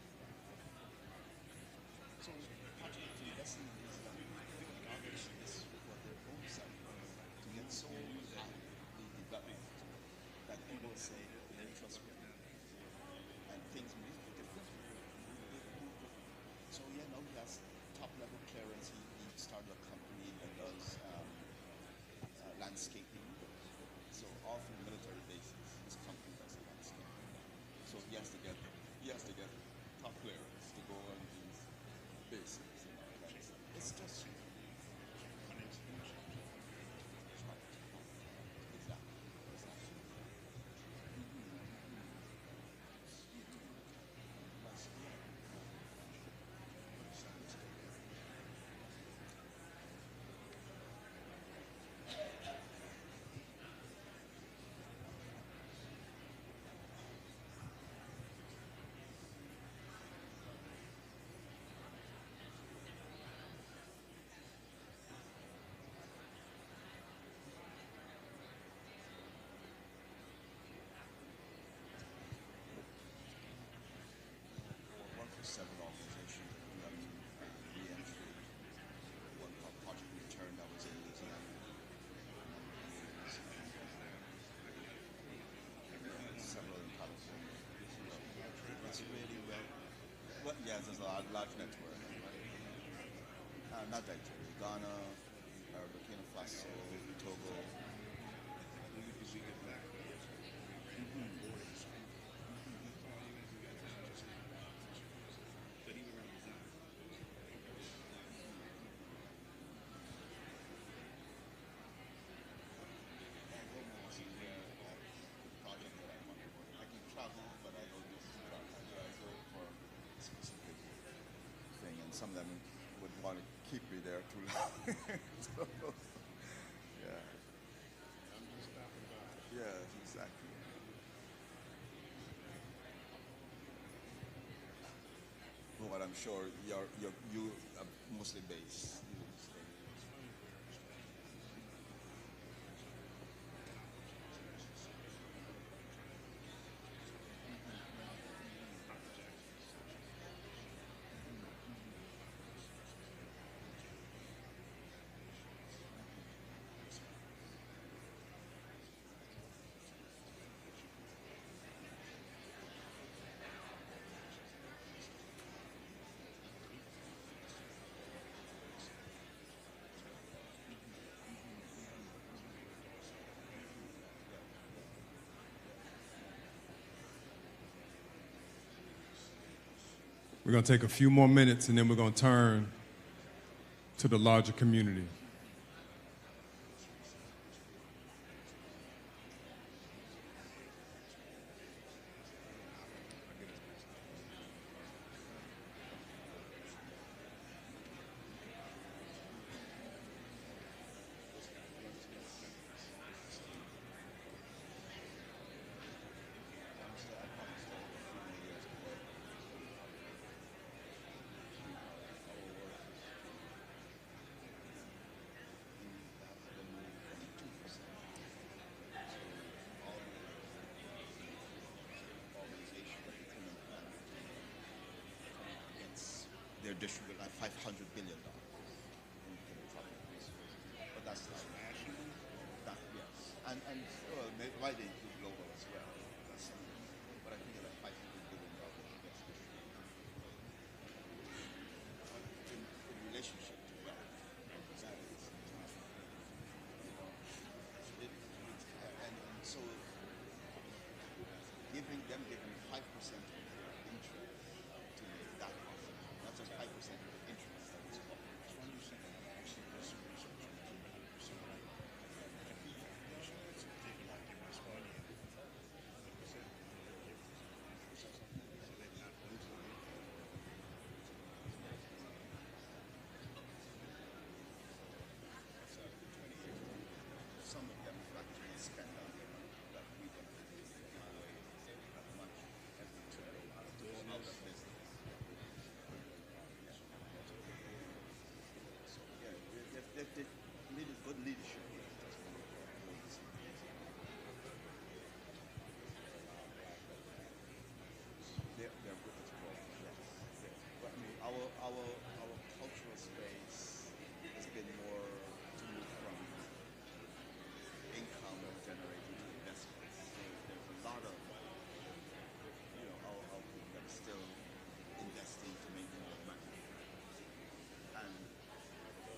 So part of the lesson is that garbage is for their own self to get so highly developed that people say they trust me and things make a difference. So yeah, now he has top level clearance. He started a company that does landscaping. So all from military bases, his company does landscaping. So he has to get top clearance to go on these bases and all that stuff. It's just several organizations that re-entry. One called Project Return that was in New Zealand. Several in California. It's really well, yeah, there's a large network. Not Nigeria, Ghana, Burkina Faso, Togo. Project that I want to work. I can travel, but I know this is them would want to keep me there too long. So, yeah. Yes, exactly. But I'm sure you are mostly based. We're going to take a few more minutes and then we're going to turn to the larger community. They're distributed like $500 billion. But that's not national. That, yes, and well, why they include global as well. That's, but I think it's like $500 billion. In relationship to wealth, that is, and so giving 5% of their interest to that cost, not just 5% of the interest that is called. Some of them actually spend on their money that we don't that much every year out of business. So yeah, they needed good leadership. They're good as well. Yes. But I mean, our cultural space has been more to move from income generating to investments. So there's a lot of, our people that are still investing to make more money. And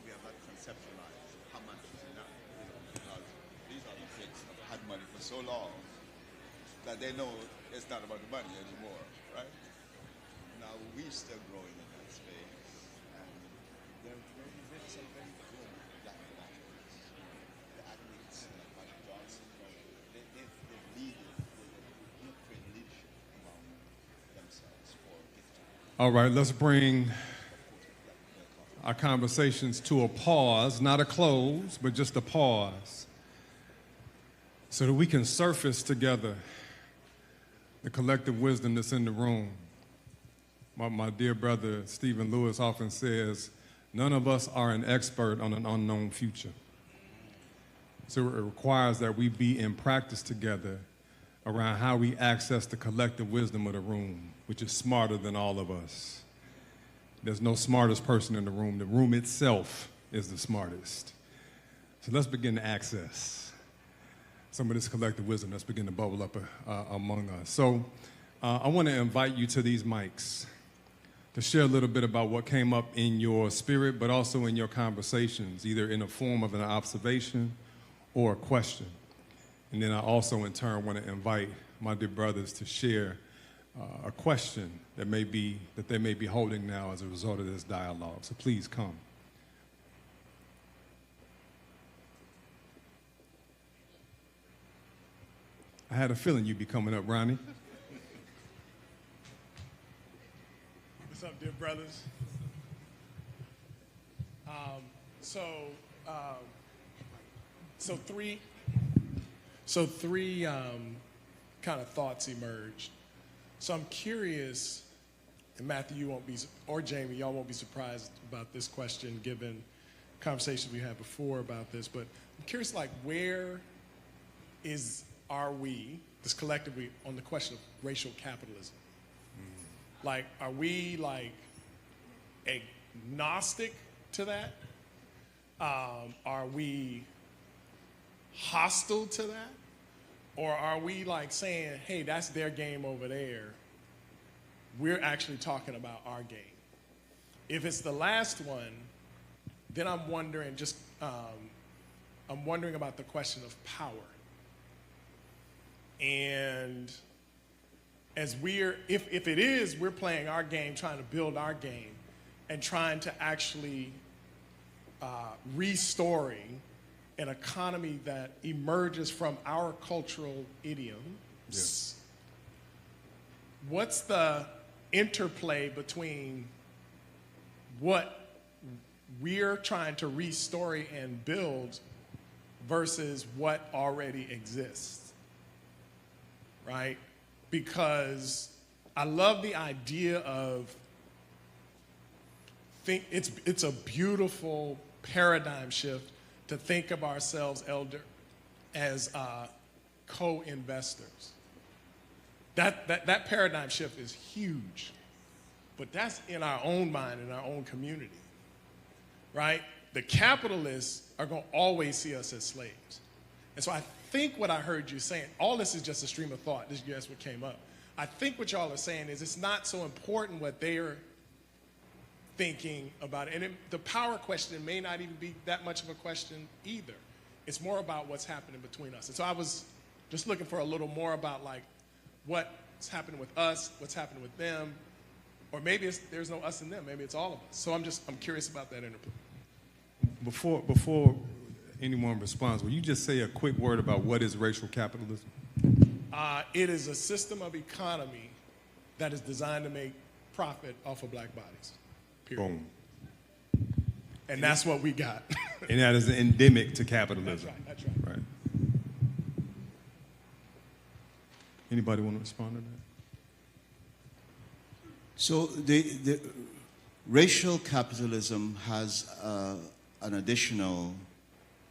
we have not conceptualized how much is enough. Because these are the kids that have had money for so long that they know it's not about the money anymore, right? Now we're still growing in that space. And there's some very good black athletes. The athletes like Michael Johnson, they've created leadership among themselves for gifting. All right, let's bring our conversations to a pause, not a close, but just a pause, so that we can surface together the collective wisdom that's in the room. My dear brother Stephen Lewis often says, none of us are an expert on an unknown future. So it requires that we be in practice together around how we access the collective wisdom of the room, which is smarter than all of us. There's no smartest person in the room. The room itself is the smartest. So let's begin to access some of this collective wisdom that's beginning to bubble up among us. So I want to invite you to these mics to share a little bit about what came up in your spirit, but also in your conversations, either in the form of an observation or a question. And then I also, in turn, want to invite my dear brothers to share a question that they may be holding now as a result of this dialogue. So please come. I had a feeling you'd be coming up, Ronnie. What's up, dear brothers? So three kind of thoughts emerged. So I'm curious, and Matthew, you won't be, or Jamie, y'all won't be surprised about this question given conversations we had before about this, but I'm curious, like, where are we, this collectively, on the question of racial capitalism? Like, are we, like, agnostic to that? Are we hostile to that? Or are we, like, saying, hey, that's their game over there. We're actually talking about our game. If it's the last one, then I'm wondering I'm wondering about the question of power. And as if it is, we're playing our game, trying to build our game, and trying to actually restoring an economy that emerges from our cultural idioms. Yes. What's the interplay between what we're trying to restore and build versus what already exists, right? Because I love the idea of, it's a beautiful paradigm shift to think of ourselves as co-investors. That paradigm shift is huge, but that's in our own mind, in our own community, right? The capitalists are going to always see us as slaves. And so I think what I heard you saying, all this is just a stream of thought, that's what came up. I think what y'all are saying is it's not so important what they're thinking about it. And the power question may not even be that much of a question either. It's more about what's happening between us. And so I was just looking for a little more about, like, what's happening with us, what's happening with them, or maybe there's no us and them, maybe it's all of us. So I'm curious about that interplay. Before anyone responds, will you just say a quick word about what is racial capitalism? It is a system of economy that is designed to make profit off of black bodies. Period. Boom. And that's what we got. And that is endemic to capitalism. That's right. Right. Anybody want to respond to that? So the racial capitalism has an additional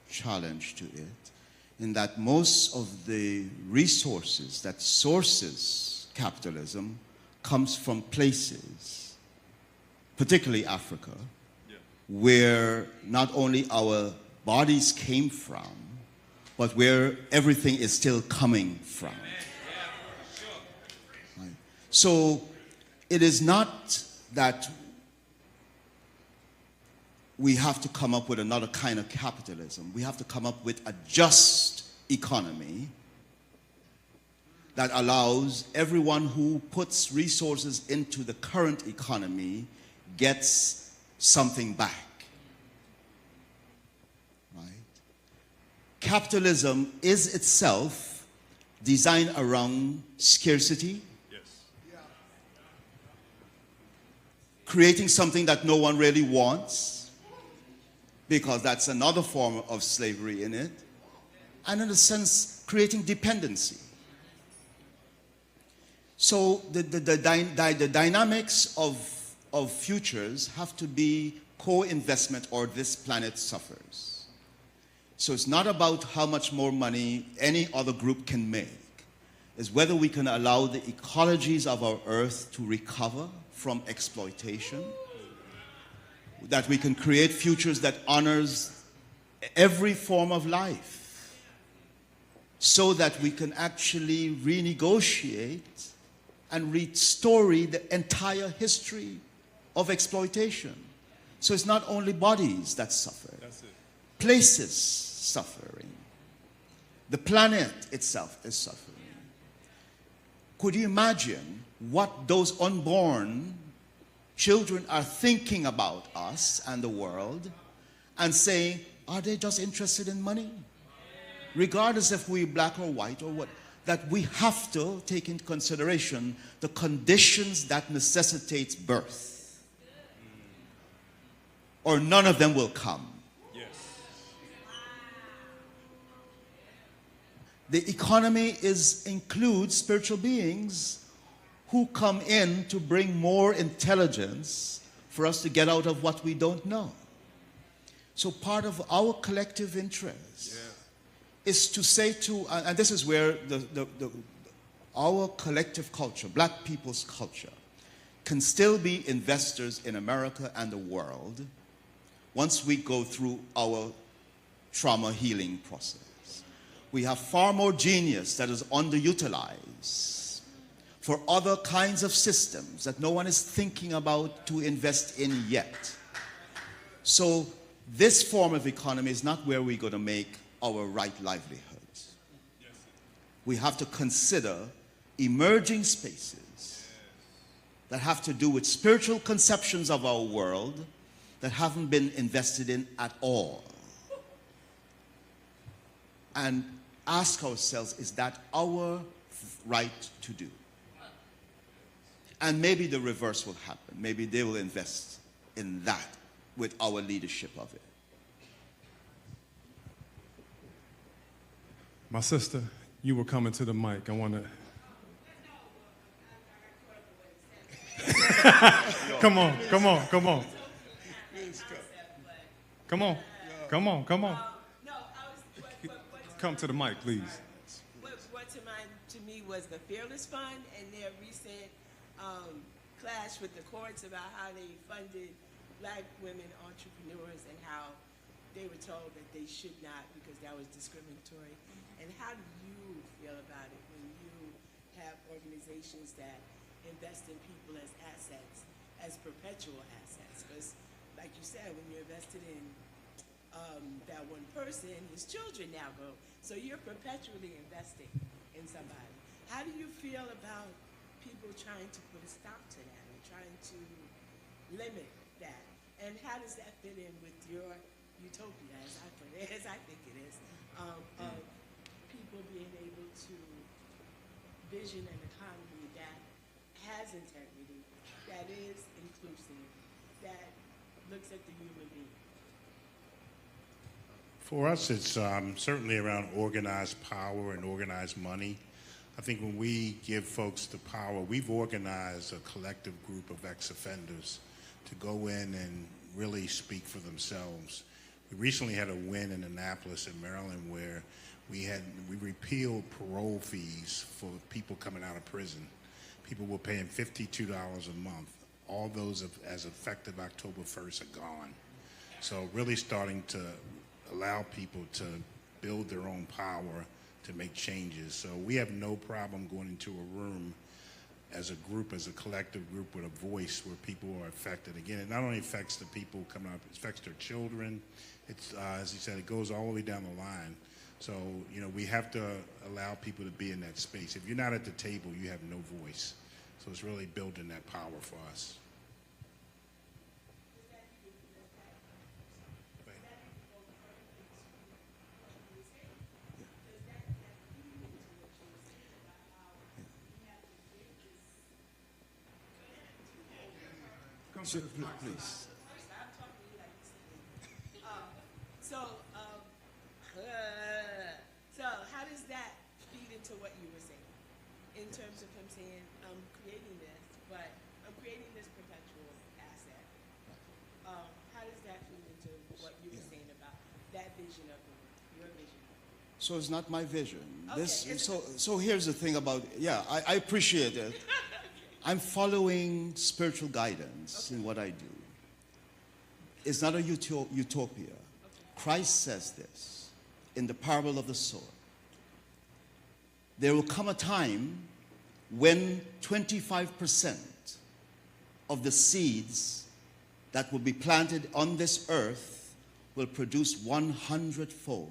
challenge to it, in that most of the resources that sources capitalism comes from places, particularly Africa, where not only our bodies came from, but where everything is still coming from. Right. So it is not that we have to come up with another kind of capitalism. We have to come up with a just economy that allows everyone who puts resources into the current economy gets something back. Right? Capitalism is itself designed around scarcity, creating something that no one really wants, because that's another form of slavery in it, and in a sense, creating dependency. So the dynamics of futures have to be co-investment, or this planet suffers. So it's not about how much more money any other group can make. It's whether we can allow the ecologies of our earth to recover from exploitation, that we can create futures that honors every form of life, so that we can actually renegotiate and restore the entire history of exploitation. So it's not only bodies that suffer, places suffering, the planet itself is suffering. Could you imagine what those unborn children are thinking about us and the world, and saying, are they just interested in money? Regardless if we're black or white or what, that we have to take into consideration the conditions that necessitate birth or none of them will come. The economy includes spiritual beings who come in to bring more intelligence for us to get out of what we don't know. So part of our collective interest is to say to, and this is where our collective culture, black people's culture, can still be investors in America and the world once we go through our trauma healing process. We have far more genius that is underutilized for other kinds of systems that no one is thinking about to invest in yet. So this form of economy is not where we're going to make our right livelihoods. We have to consider emerging spaces that have to do with spiritual conceptions of our world that haven't been invested in at all. And ask ourselves, is that our right to do? And maybe the reverse will happen. Maybe they will invest in that with our leadership of it. My sister, you were coming to the mic. I want to. Come on. Come on. Come on. Come to the mic, please. What to mind to me was the Fearless Fund and their recent clash with the courts about how they funded black women entrepreneurs and how they were told that they should not because that was discriminatory. And how do you feel about it when you have organizations that invest in people as assets, as perpetual assets? Because like you said, when you're invested in that one person, his children now go. So you're perpetually investing in somebody. How do you feel about people trying to put a stop to that and trying to limit that? And how does that fit in with your utopia, as I think it is, of people being able to vision an economy that has integrity, that is inclusive, that looks at the human being? For us, it's certainly around organized power and organized money. I think when we give folks the power, we've organized a collective group of ex-offenders to go in and really speak for themselves. We recently had a win in Annapolis in Maryland where we repealed parole fees for people coming out of prison. People were paying $52 a month. All those as effective October 1st are gone. So really starting to allow people to build their own power to make changes. So we have no problem going into a room as a group, as a collective group with a voice where people are affected. Again, it not only affects the people coming up, it affects their children. It's, as he said, it goes all the way down the line. So, you know, we have to allow people to be in that space. If you're not at the table, you have no voice. So it's really building that power for us. Sure, please. So how does that feed into what you were saying in terms of him saying, I'm creating this, but I'm creating this perpetual asset? How does that feed into what you were saying about that vision of your vision? So it's not my vision. Okay, So here's the thing about, I appreciate it. I'm following spiritual guidance in what I do. It's not a utopia. Christ says this in the parable of the sower. There will come a time when 25% of the seeds that will be planted on this earth will produce 100-fold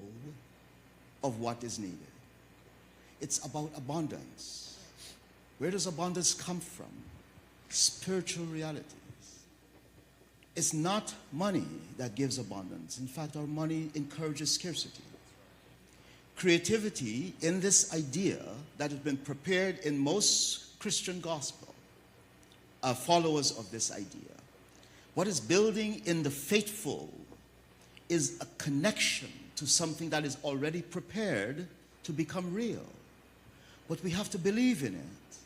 of what is needed. It's about abundance. Where does abundance come from? Spiritual realities. It's not money that gives abundance. In fact, our money encourages scarcity. Creativity in this idea that has been prepared in most Christian gospel are followers of this idea. What is building in the faithful is a connection to something that is already prepared to become real. But we have to believe in it,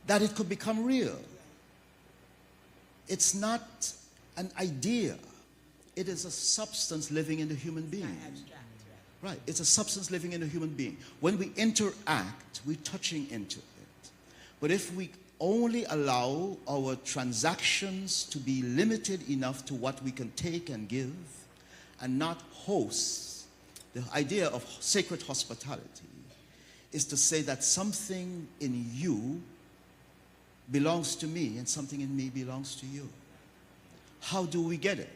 that it could become real. It's not an idea. It is a substance living in the human being. Right, it's a substance living in a human being. When we interact, we're touching into it. But if we only allow our transactions to be limited enough to what we can take and give, and not host, the idea of sacred hospitality is to say that something in you belongs to me and something in me belongs to you. How do we get it?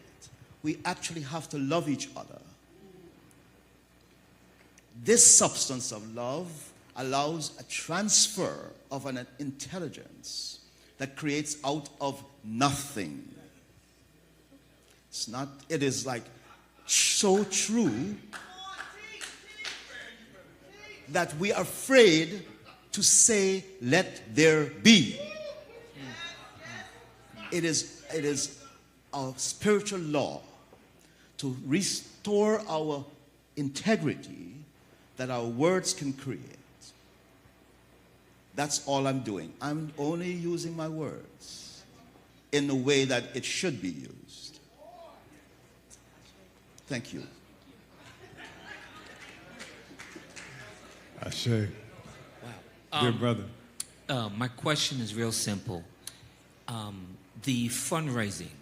We actually have to love each other. This substance of love allows a transfer of an intelligence that creates out of nothing. It is like so true that we are afraid to say, let there be. It is our spiritual law to restore our integrity that our words can create. That's all I'm doing. I'm only using my words in the way that it should be used. Thank you. Ashe. Dear brother. My question is real simple. The fundraising,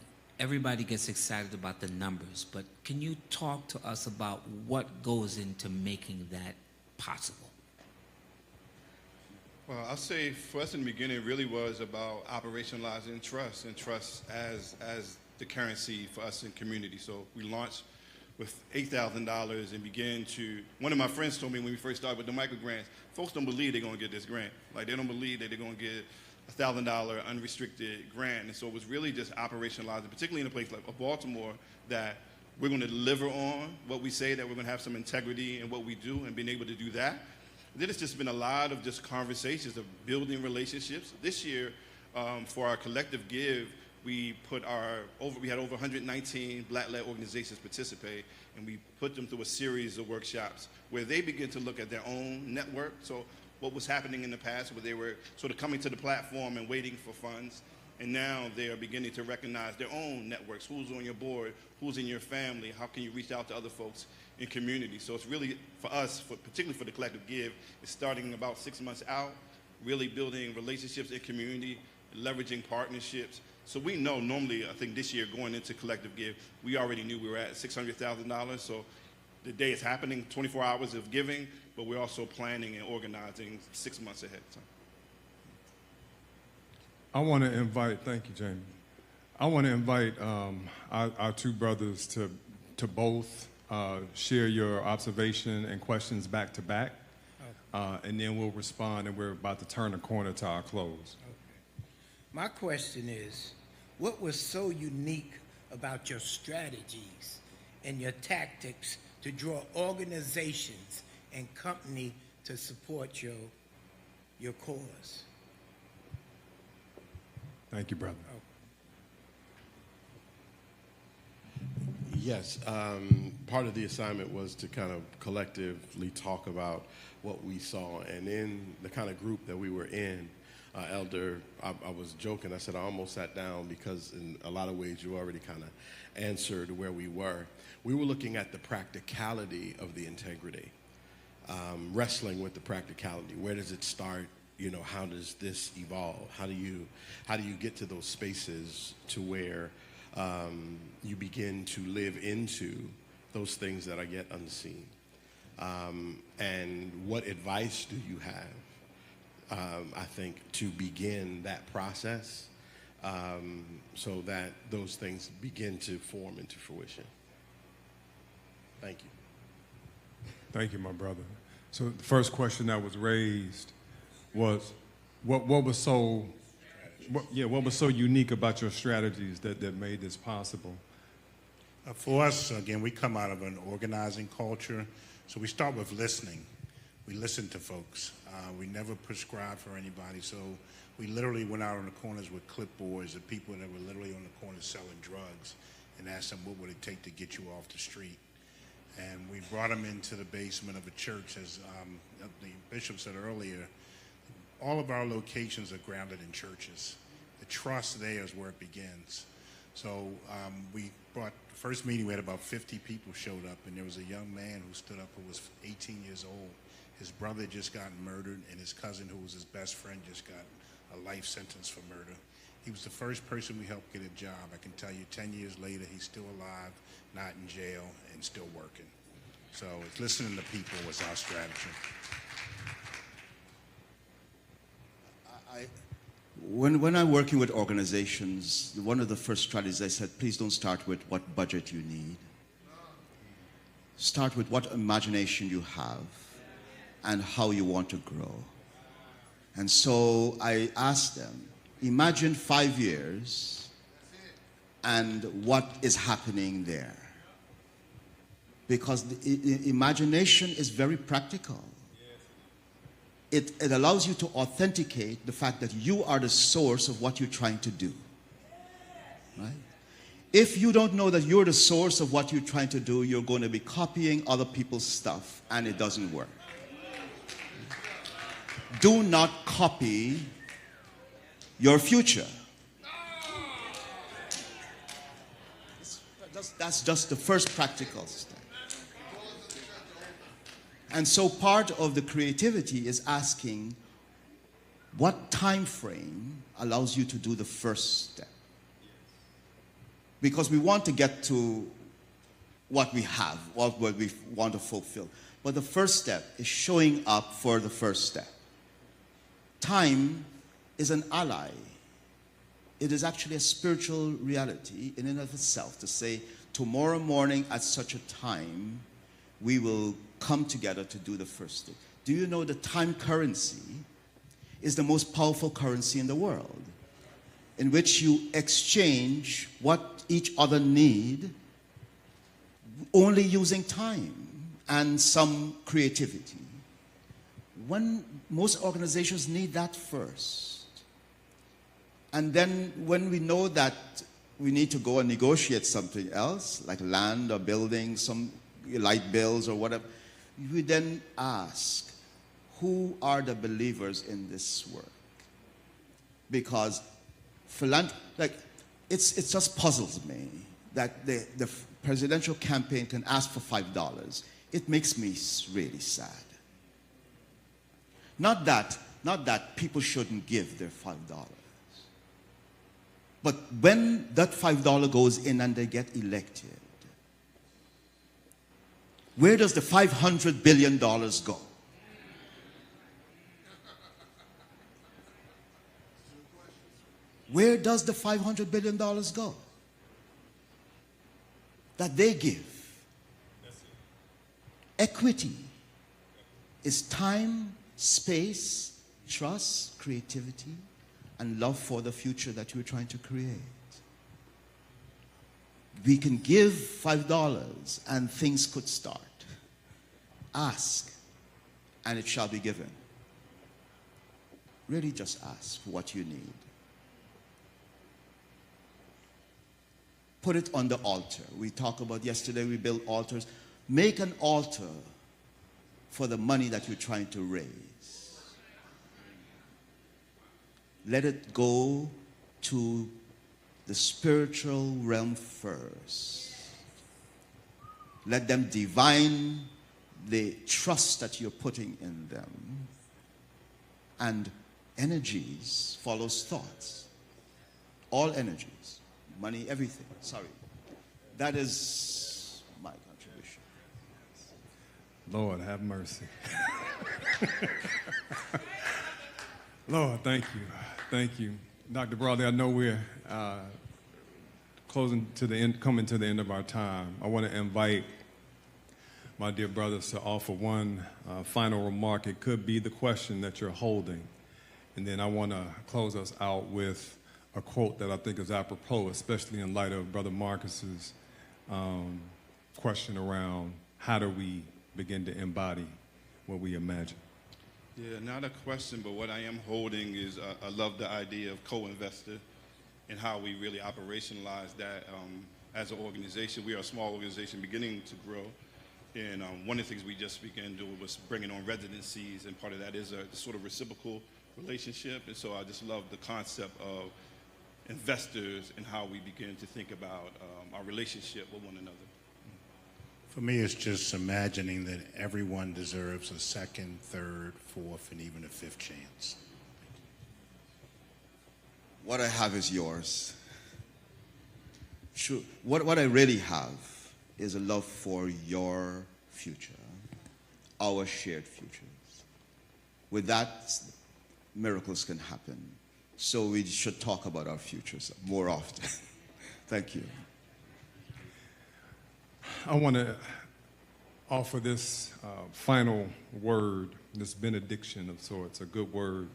everybody gets excited about the numbers, but can you talk to us about what goes into making that possible? Well, I'll say for us in the beginning, it really was about operationalizing trust and trust as the currency for us in community. So we launched with $8,000 and began to, one of my friends told me when we first started with the micro grants, folks don't believe they're going to get this grant. Like they don't believe that they're going to get a $1,000 unrestricted grant. And so it was really just operationalizing, particularly in a place like Baltimore, that we're going to deliver on what we say, that we're going to have some integrity in what we do and being able to do that. Then it's just been a lot of just conversations of building relationships. This year, for our collective give, we had over 119 Black-led organizations participate, and we put them through a series of workshops where they begin to look at their own network. So what was happening in the past, where they were sort of coming to the platform and waiting for funds, and now they are beginning to recognize their own networks. Who's on your board? Who's in your family? How can you reach out to other folks in community? So it's really, for us, particularly for the Collective Give, it's starting about 6 months out, really building relationships in community, leveraging partnerships. So we know normally, I think this year going into Collective Give, we already knew we were at $600,000. So the day is happening, 24 hours of giving, but we're also planning and organizing 6 months ahead of time. I want to invite, thank you, Jamie. I want to invite our two brothers to both share your observation and questions back to back, and then we'll respond, and we're about to turn the corner to our close. Okay. My question is, what was so unique about your strategies and your tactics to draw organizations and company to support your cause? Thank you, brother. Yes, part of the assignment was to kind of collectively talk about what we saw, and in the kind of group that we were in, Elder, I was joking, I said I almost sat down because in a lot of ways you already kind of answered where we were. We were looking at the practicality of the integrity, wrestling with the practicality. Where does it start? You know, how does this evolve? How do you get to those spaces to where you begin to live into those things that are yet unseen? And what advice do you have, I think, to begin that process so that those things begin to form into fruition? Thank you. Thank you, my brother. So the first question that was raised was, what was so unique about your strategies that made this possible? For us, again, we come out of an organizing culture, so we start with listening. we listened to folks. We never prescribed for anybody, so we literally went out on the corners with clipboards of people that were literally on the corners selling drugs and asked them what would it take to get you off the street. And we brought them into the basement of a church, as the bishop said earlier. All of our locations are grounded in churches. The trust there is where it begins. So we brought, the first meeting, we had about 50 people showed up, and there was a young man who stood up who was 18 years old. His brother just got murdered, and his cousin, who was his best friend, just got a life sentence for murder. He was the first person we helped get a job. I can tell you 10 years later, he's still alive, not in jail, and still working. So it's listening to people was our strategy. When I'm working with organizations, one of the first strategies I said, please don't start with what budget you need. Start with what imagination you have and how you want to grow. And so I asked them, imagine 5 years and what is happening there. Because the imagination is very practical. It allows you to authenticate the fact that you are the source of what you're trying to do. Right? If you don't know that you're the source of what you're trying to do, you're going to be copying other people's stuff, and it doesn't work. Do not copy your future. That's just the first practical step. And so part of the creativity is asking what time frame allows you to do the first step. Because we want to get to what we have, what we want to fulfill. But the first step is showing up for the first step. Time is an ally. It is actually a spiritual reality in and of itself to say, tomorrow morning at such a time, we will come together to do the first thing. Do you know the time currency is the most powerful currency in the world, in which you exchange what each other need only using time and some creativity. When most organizations need that first. And then when we know that we need to go and negotiate something else, like land or building, some light bills or whatever, we then ask, who are the believers in this work? Because it just puzzles me that the presidential campaign can ask for $5. It makes me really sad. Not that people shouldn't give their $5. But when that $5 goes in and they get elected, where does the $500 billion go? Where does the $500 billion go? That they give. Equity is time, space, trust, creativity, and love for the future that you're trying to create. We can give $5 and things could start. Ask, and it shall be given. Really just ask for what you need. Put it on the altar. We talked about yesterday, we built altars. Make an altar for the money that you're trying to raise. Let it go to the spiritual realm first. Let them divine the trust that you're putting in them. And energies follows thoughts. All energies. Money, everything. Sorry. That is my contribution. Lord, have mercy. Lord, thank you. Thank you. Dr. Brawley, I know we're coming to the end of our time. I want to invite my dear brothers to offer one final remark. It could be the question that you're holding. And then I want to close us out with a quote that I think is apropos, especially in light of Brother Marcus's question around how do we begin to embody what we imagine? Yeah, not a question, but what I am holding is I love the idea of co-investor and how we really operationalize that as an organization. We are a small organization beginning to grow. And one of the things we just began doing was bringing on residencies, and part of that is a sort of reciprocal relationship. And so I just love the concept of investors and how we begin to think about our relationship with one another. For me, it's just imagining that everyone deserves a second, third, fourth, and even a fifth chance. What I have is yours. Sure. What I really have is a love for your future, our shared futures. With that, miracles can happen. So we should talk about our futures more often. Thank you. I want to offer this final word, this benediction of sorts, a good word,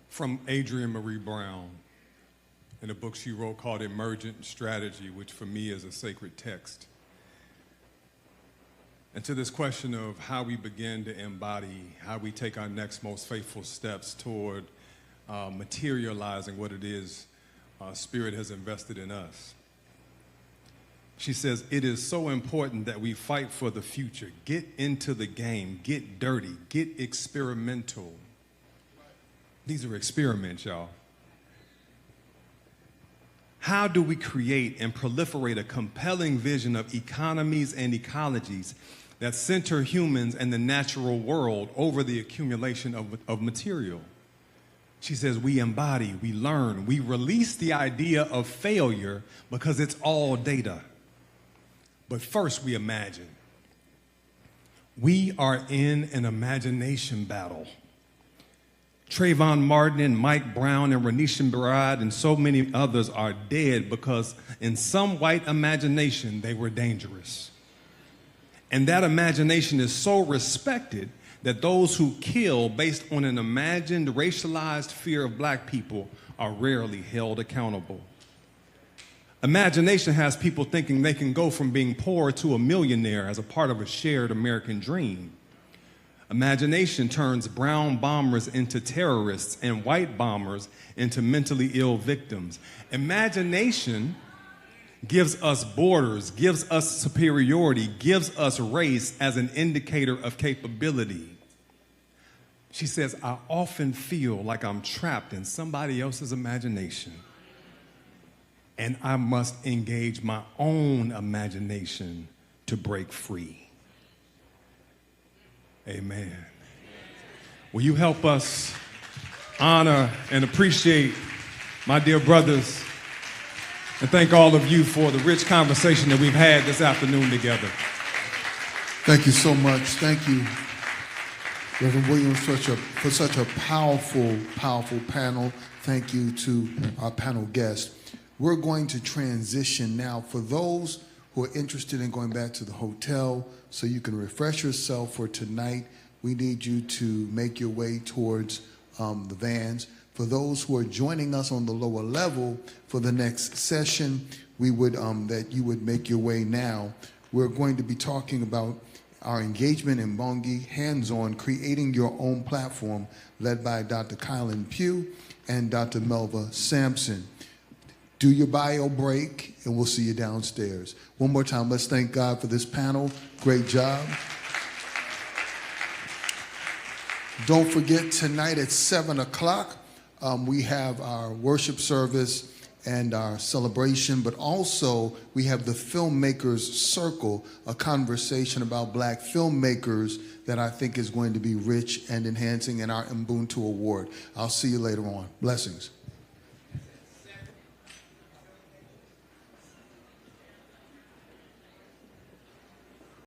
from Adrienne Marie Brown in a book she wrote called Emergent Strategy, which for me is a sacred text. And to this question of how we begin to embody, how we take our next most faithful steps toward materializing what it is Spirit has invested in us. She says, it is so important that we fight for the future. Get into the game, get dirty, get experimental. These are experiments, y'all. How do we create and proliferate a compelling vision of economies and ecologies that center humans and the natural world over the accumulation of material? She says, we embody, we learn, we release the idea of failure because it's all data. But first we imagine. We are in an imagination battle. Trayvon Martin and Mike Brown and Renisha Barad and so many others are dead because in some white imagination they were dangerous. And that imagination is so respected that those who kill based on an imagined racialized fear of black people are rarely held accountable. Imagination has people thinking they can go from being poor to a millionaire as a part of a shared American dream. Imagination turns brown bombers into terrorists and white bombers into mentally ill victims. Imagination gives us borders, gives us superiority, gives us race as an indicator of capability. She says, I often feel like I'm trapped in somebody else's imagination, and I must engage my own imagination to break free. Amen. Will you help us honor and appreciate my dear brothers, and thank all of you for the rich conversation that we've had this afternoon together. Thank you so much. Thank you, Reverend Williams, for such a powerful, powerful panel. Thank you to our panel guests. We're going to transition now. For those who are interested in going back to the hotel so you can refresh yourself for tonight, we need you to make your way towards the vans. For those who are joining us on the lower level for the next session, we would that you would make your way now. We're going to be talking about our engagement in Mbongi, hands-on, creating your own platform, led by Dr. Kylan Pugh and Dr. Melva Sampson. Do your bio break, and we'll see you downstairs. One more time, let's thank God for this panel. Great job. Don't forget, tonight at 7 o'clock, we have our worship service and our celebration, but also we have the Filmmakers Circle, a conversation about black filmmakers that I think is going to be rich and enhancing, in our Ubuntu Award. I'll see you later on. Blessings.